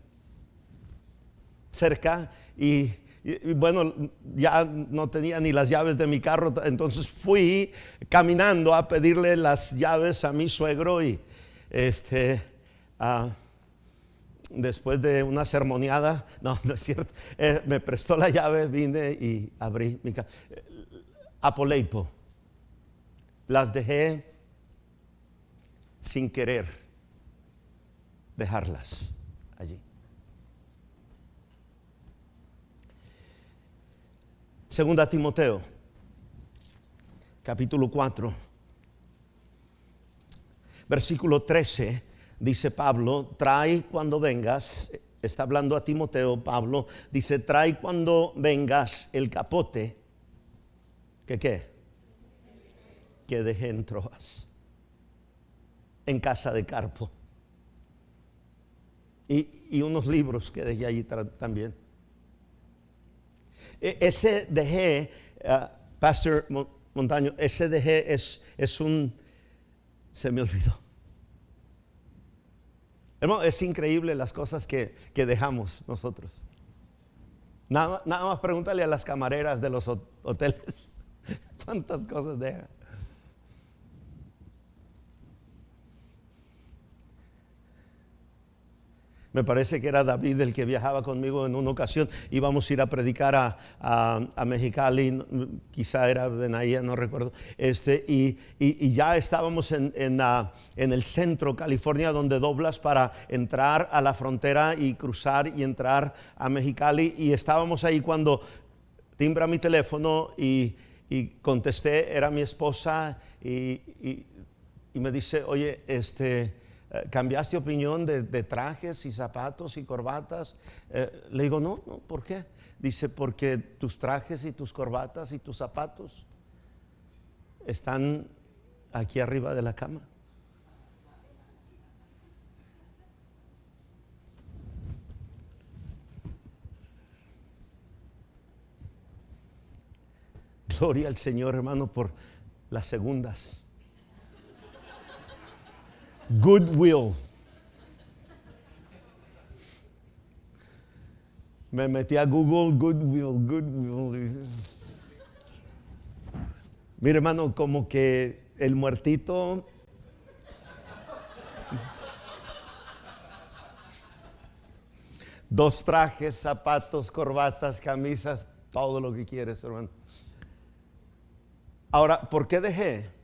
cerca y bueno, ya no tenía ni las llaves de mi carro, entonces fui caminando a pedirle las llaves a mi suegro y después de una sermoneada, no es cierto, me prestó la llave, vine y abrí mi casa. Apoleipo, las dejé sin querer dejarlas allí. Segunda Timoteo, capítulo 4, versículo 13, dice Pablo, trae cuando vengas, está hablando a Timoteo, Pablo, dice, trae cuando vengas el capote, ¿que qué? Que dejé en Troas, en casa de Carpo. Y unos libros que dejé allí también. Ese dejé, Pastor Montaño, ese dejé es un... Se me olvidó. Hermano, es increíble las cosas que dejamos nosotros. Nada más pregúntale a las camareras de los hoteles cuántas cosas dejan. Me parece que era David el que viajaba conmigo en una ocasión. Íbamos a ir a predicar a Mexicali, quizá era Benahía, no recuerdo. Y ya estábamos en el centro, California, donde doblas para entrar a la frontera y cruzar y entrar a Mexicali. Y estábamos ahí cuando timbra mi teléfono y contesté, era mi esposa y me dice, oye, ¿cambiaste opinión de trajes y zapatos y corbatas? Le digo, no, ¿por qué? Dice, porque tus trajes y tus corbatas y tus zapatos están aquí arriba de la cama. Gloria al Señor, hermano, por las segundas. Goodwill. Me metí a Google, Goodwill. Mira, hermano, como que el muertito dos trajes, zapatos, corbatas, camisas, todo lo que quieres, hermano. Ahora, ¿por qué dejé?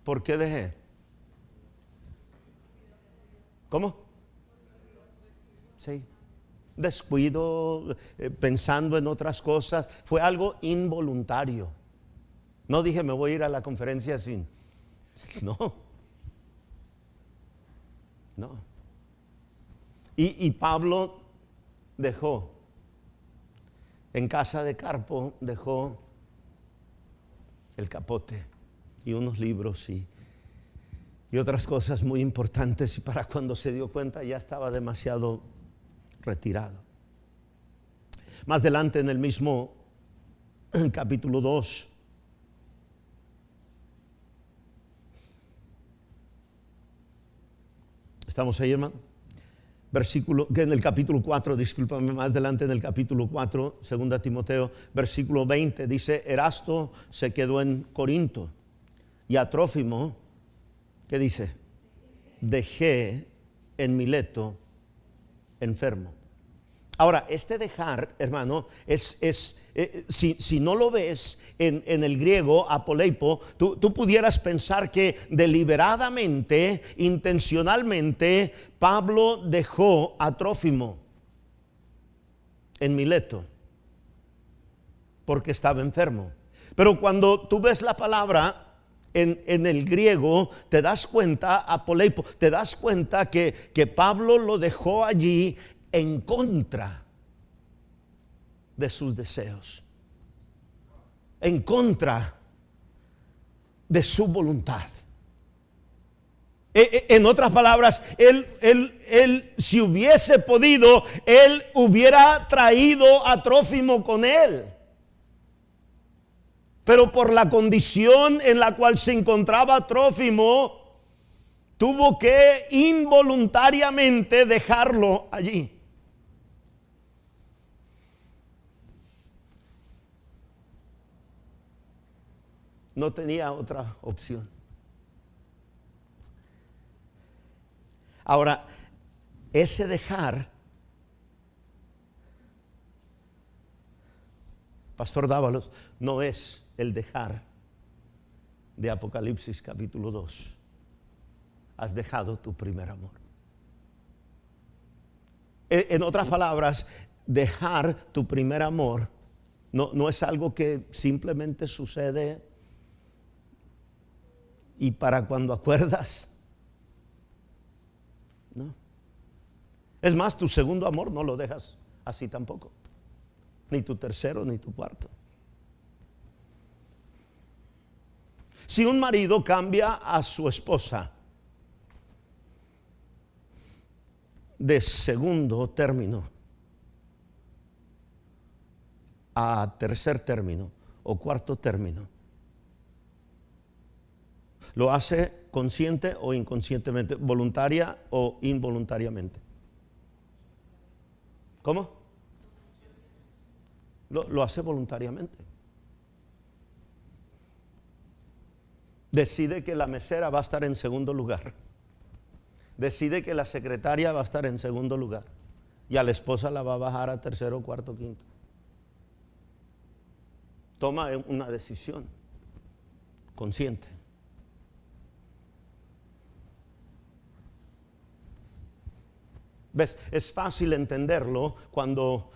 ¿Por qué dejé? ¿Cómo? Sí. Descuido, pensando en otras cosas. Fue algo involuntario. No dije, me voy a ir a la conferencia sin. No. No. Y Pablo dejó, en casa de Carpo, dejó el capote y unos libros y otras cosas muy importantes, y para cuando se dio cuenta ya estaba demasiado retirado. Más adelante en el mismo capítulo 2, ¿estamos ahí, hermano? En el capítulo 4, discúlpame, más adelante en el capítulo 4, 2 Timoteo, versículo 20, dice, Erasto se quedó en Corinto y a Trófimo, ¿qué dice? Dejé en Mileto enfermo. Ahora, este dejar, hermano, si no lo ves en el griego, apoleipo, tú pudieras pensar que deliberadamente, intencionalmente, Pablo dejó a Trófimo en Mileto porque estaba enfermo. Pero cuando tú ves la palabra en el griego, te das cuenta, apoleipo, te das cuenta que Pablo lo dejó allí en contra de sus deseos, en contra de su voluntad. En otras palabras, él si hubiese podido, él hubiera traído a Trófimo con él. Pero por la condición en la cual se encontraba Trófimo, tuvo que involuntariamente dejarlo allí. No tenía otra opción. Ahora, ese dejar, Pastor Dávalos, no es el dejar de Apocalipsis capítulo 2. Has dejado tu primer amor. En otras palabras, dejar tu primer amor no es algo que simplemente sucede y para cuando acuerdas. No. Es más, tu segundo amor no lo dejas así tampoco. Ni tu tercero, ni tu cuarto. Si un marido cambia a su esposa de segundo término a tercer término o cuarto término, ¿lo hace consciente o inconscientemente, voluntaria o involuntariamente? ¿Cómo? Lo hace voluntariamente. Decide que la mesera va a estar en segundo lugar. Decide que la secretaria va a estar en segundo lugar. Y a la esposa la va a bajar a tercero, cuarto, quinto. Toma una decisión consciente. ¿Ves? Es fácil entenderlo cuando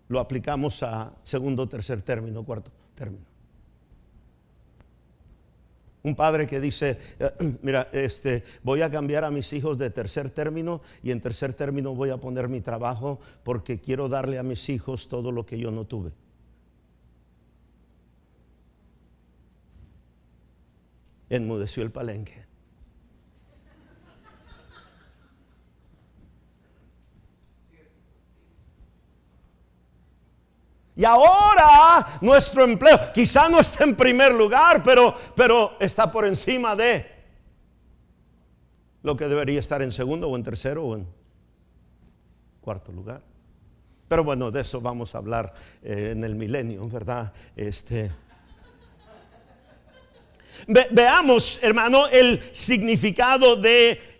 lo aplicamos a segundo, tercer término, cuarto término. Un padre que dice, mira, voy a cambiar a mis hijos de tercer término y en tercer término voy a poner mi trabajo porque quiero darle a mis hijos todo lo que yo no tuve. Enmudeció el palenque. Y ahora nuestro empleo quizá no está en primer lugar, pero está por encima de lo que debería estar en segundo o en tercero o en cuarto lugar. Pero bueno, de eso vamos a hablar en el milenio, ¿verdad? Veamos, hermano, el significado de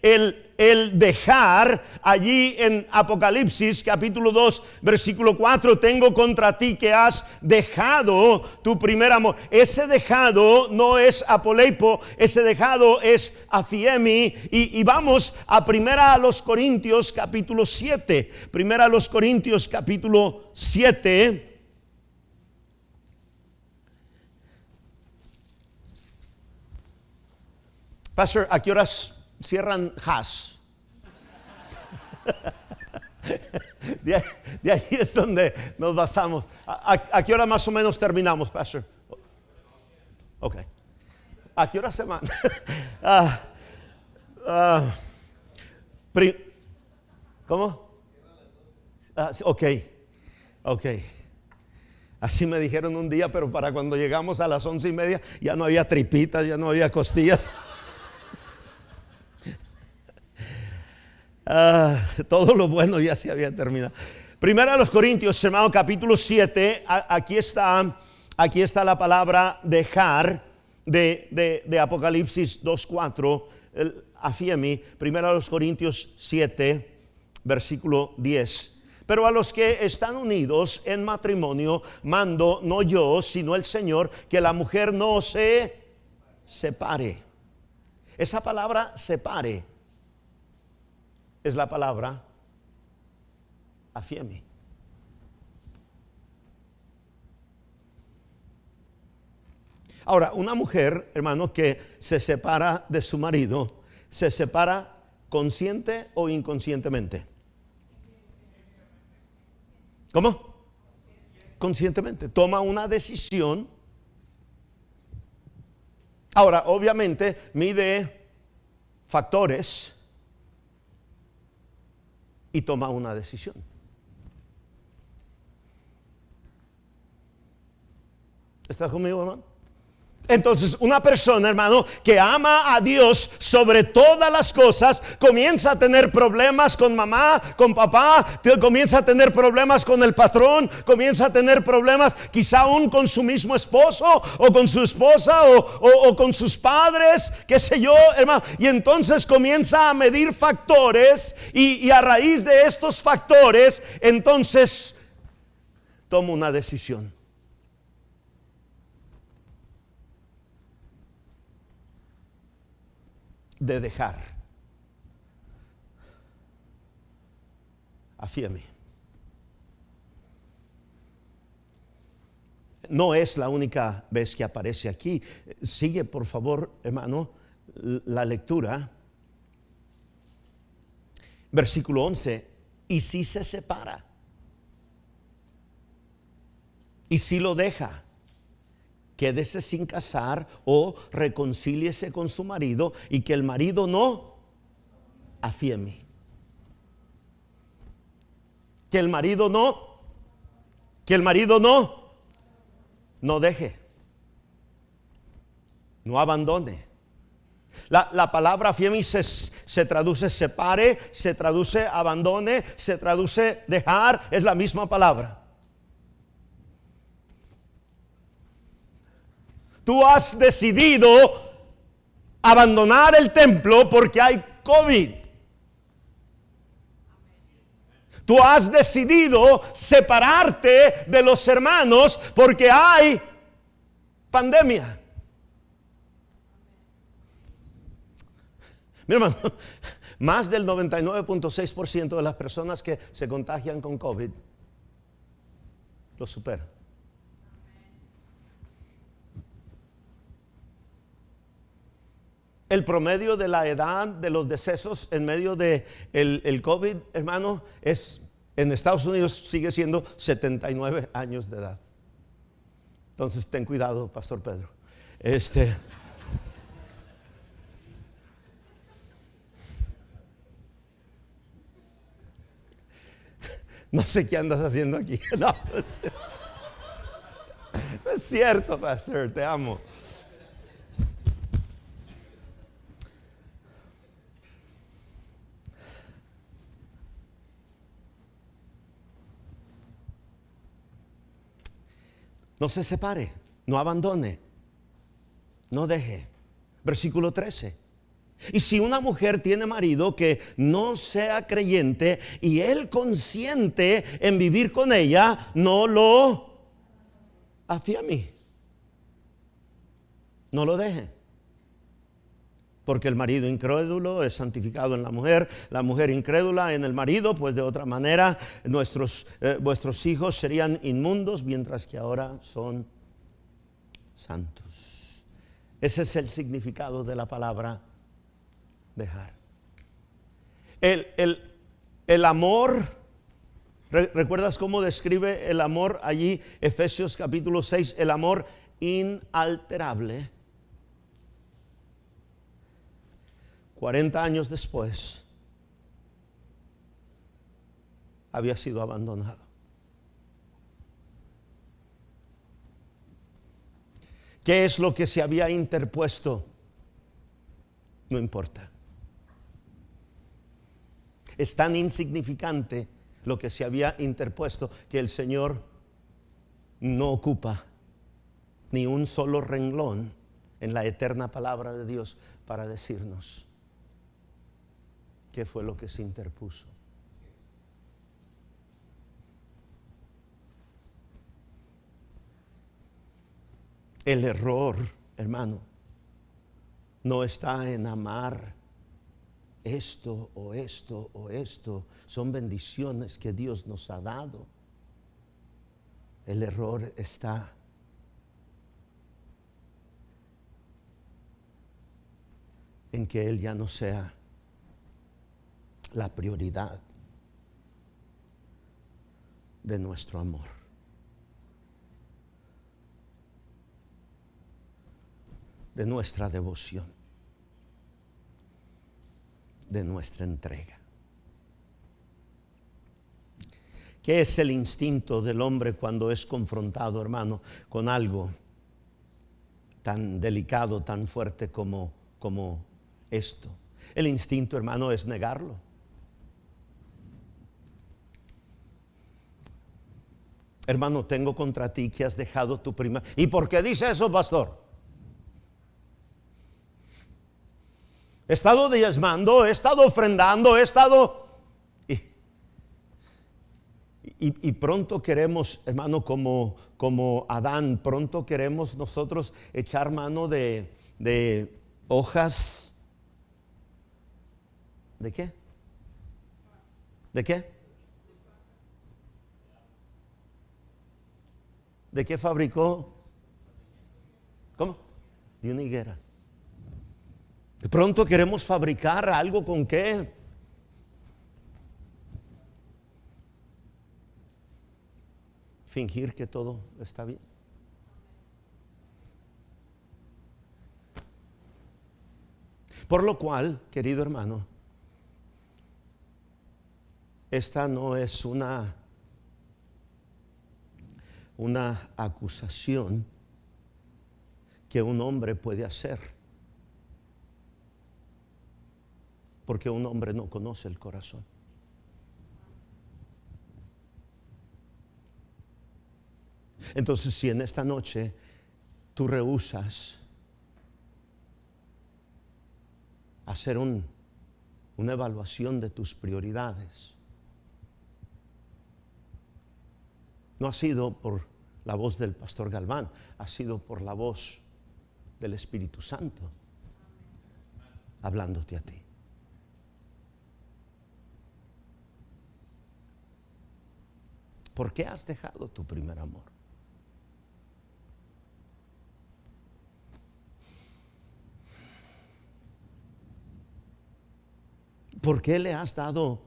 el dejar allí en Apocalipsis capítulo 2 versículo 4. Tengo contra ti que has dejado tu primer amor. Ese dejado no es apoleipo, ese dejado es afiemi. Y vamos a Primera a los Corintios capítulo 7. Primera a los Corintios capítulo 7. Pastor, ¿a qué horas cierran Haas? De ahí es donde nos basamos. ¿A qué hora más o menos terminamos, Pastor? Ok. ¿A qué hora se van? ¿Cómo? Ok. Así me dijeron un día, pero para cuando llegamos a las 11:30 ya no había tripitas, ya no había costillas. Todo lo bueno ya se había terminado. Primera a los Corintios, hermano, capítulo 7. Aquí está la palabra dejar de Apocalipsis 2:4. Afiemi. Primera a los Corintios 7, versículo 10. Pero a los que están unidos en matrimonio, mando no yo, sino el Señor, que la mujer no se separe. Esa palabra separe es la palabra afiemi. Ahora, una mujer, hermano, que se separa de su marido, ¿se separa consciente o inconscientemente? ¿Cómo? Conscientemente. Toma una decisión. Ahora, obviamente, mide factores y toma una decisión. ¿Estás conmigo, hermano? Entonces, una persona, hermano, que ama a Dios sobre todas las cosas, comienza a tener problemas con mamá, con papá, comienza a tener problemas con el patrón, comienza a tener problemas quizá aún con su mismo esposo, o con su esposa, o con sus padres, qué sé yo, hermano. Y entonces comienza a medir factores, y a raíz de estos factores, entonces toma una decisión. De dejar. Afirme. No es la única vez que aparece aquí. Sigue, por favor, hermano, la lectura. Versículo 11. Y si se separa, y si lo deja, quédese sin casar o reconcíliese con su marido, y que el marido no afieme. Que el marido no deje, no abandone. La palabra afieme se traduce separe, se traduce abandone, se traduce dejar, es la misma palabra. Tú has decidido abandonar el templo porque hay COVID. Tú has decidido separarte de los hermanos porque hay pandemia. Mi hermano, más del 99.6% de las personas que se contagian con COVID lo superan. El promedio de la edad de los decesos en medio de el COVID, hermano, en Estados Unidos sigue siendo 79 años de edad. Entonces ten cuidado, Pastor Pedro. No sé qué andas haciendo aquí. No es cierto, Pastor, te amo. No se separe, no abandone, no deje. Versículo 13. Y si una mujer tiene marido que no sea creyente y él consiente en vivir con ella, no lo afieme, no lo deje. Porque el marido incrédulo es santificado en la mujer incrédula en el marido, pues de otra manera vuestros hijos serían inmundos, mientras que ahora son santos. Ese es el significado de la palabra dejar. El amor, ¿recuerdas cómo describe el amor allí? Efesios capítulo 6, el amor inalterable. 40 años después, había sido abandonado. ¿Qué es lo que se había interpuesto? No importa. Es tan insignificante lo que se había interpuesto que el Señor no ocupa ni un solo renglón en la eterna palabra de Dios para decirnos qué fue lo que se interpuso. El error, hermano, no está en amar esto o esto o esto. Son bendiciones que Dios nos ha dado. El error está en que Él ya no sea la prioridad de nuestro amor. De nuestra devoción, de nuestra entrega. ¿Qué es el instinto del hombre cuando es confrontado, hermano, con algo tan delicado, tan fuerte como esto? El instinto, hermano, es negarlo. Hermano, tengo contra ti que has dejado tu prima. ¿Y por qué dice eso, pastor? He estado diezmando, he estado ofrendando, he estado... Y pronto queremos, hermano, como Adán, pronto queremos nosotros echar mano de hojas. ¿De qué? ¿De qué? ¿De qué fabricó? ¿Cómo? De una higuera. De pronto queremos fabricar algo con qué. Fingir que todo está bien. Por lo cual, querido hermano, esta no es una acusación que un hombre puede hacer, porque un hombre no conoce el corazón. Entonces, si en esta noche tú rehusas hacer una evaluación de tus prioridades, no ha sido por la voz del pastor Galván, ha sido por la voz del Espíritu Santo hablándote a ti. ¿Por qué has dejado tu primer amor? ¿Por qué le has dado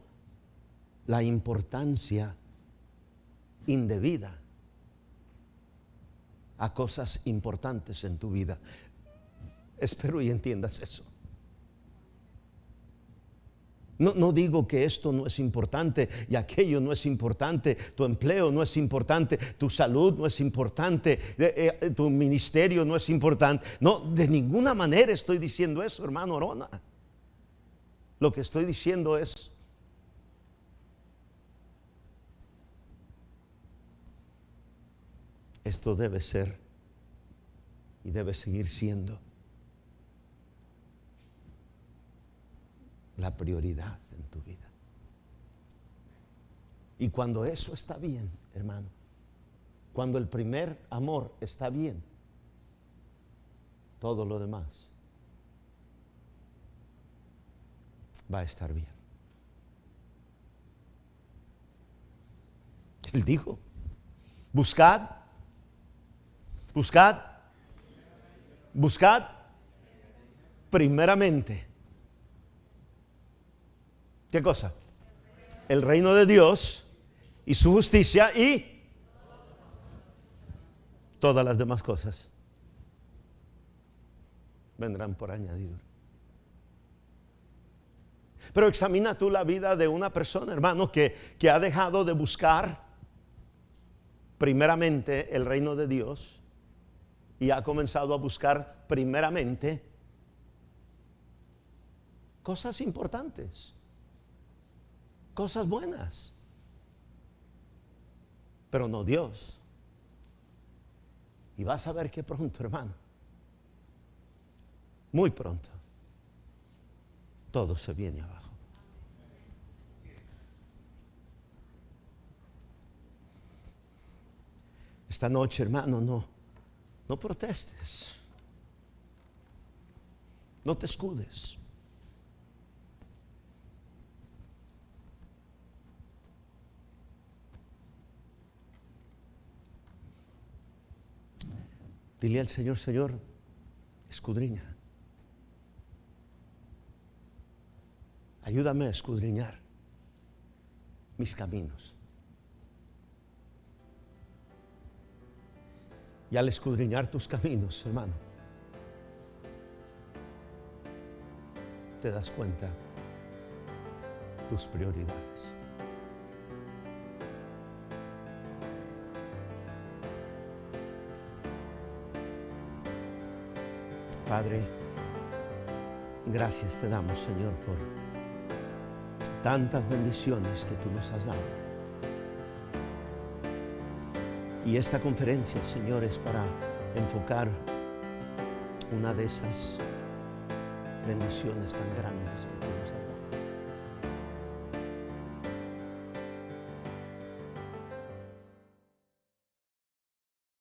la importancia indebida a cosas importantes en tu vida? Espero y entiendas eso. No digo que esto no es importante y aquello no es importante, tu empleo no es importante, tu salud no es importante, tu ministerio no es importante. No, de ninguna manera estoy diciendo eso, hermano Arona. Lo que estoy diciendo es, esto debe ser y debe seguir siendo la prioridad en tu vida. Y cuando eso está bien, hermano, cuando el primer amor está bien, todo lo demás va a estar bien. Él dijo, buscad primeramente. ¿Qué cosa? El reino de Dios y su justicia y todas las demás cosas vendrán por añadidura. Pero examina tú la vida de una persona, hermano, que ha dejado de buscar primeramente el reino de Dios y ha comenzado a buscar primeramente cosas importantes, cosas buenas, pero no Dios. Y vas a ver que pronto, hermano, muy pronto, todo se viene abajo. Esta noche, hermano, No protestes. No te escudes. Dile al Señor, Señor, escudriña. Ayúdame a escudriñar mis caminos. Y al escudriñar tus caminos, hermano, te das cuenta tus prioridades. Padre, gracias te damos, Señor, por tantas bendiciones que tú nos has dado. Y esta conferencia, Señor, es para enfocar una de esas bendiciones tan grandes que tú nos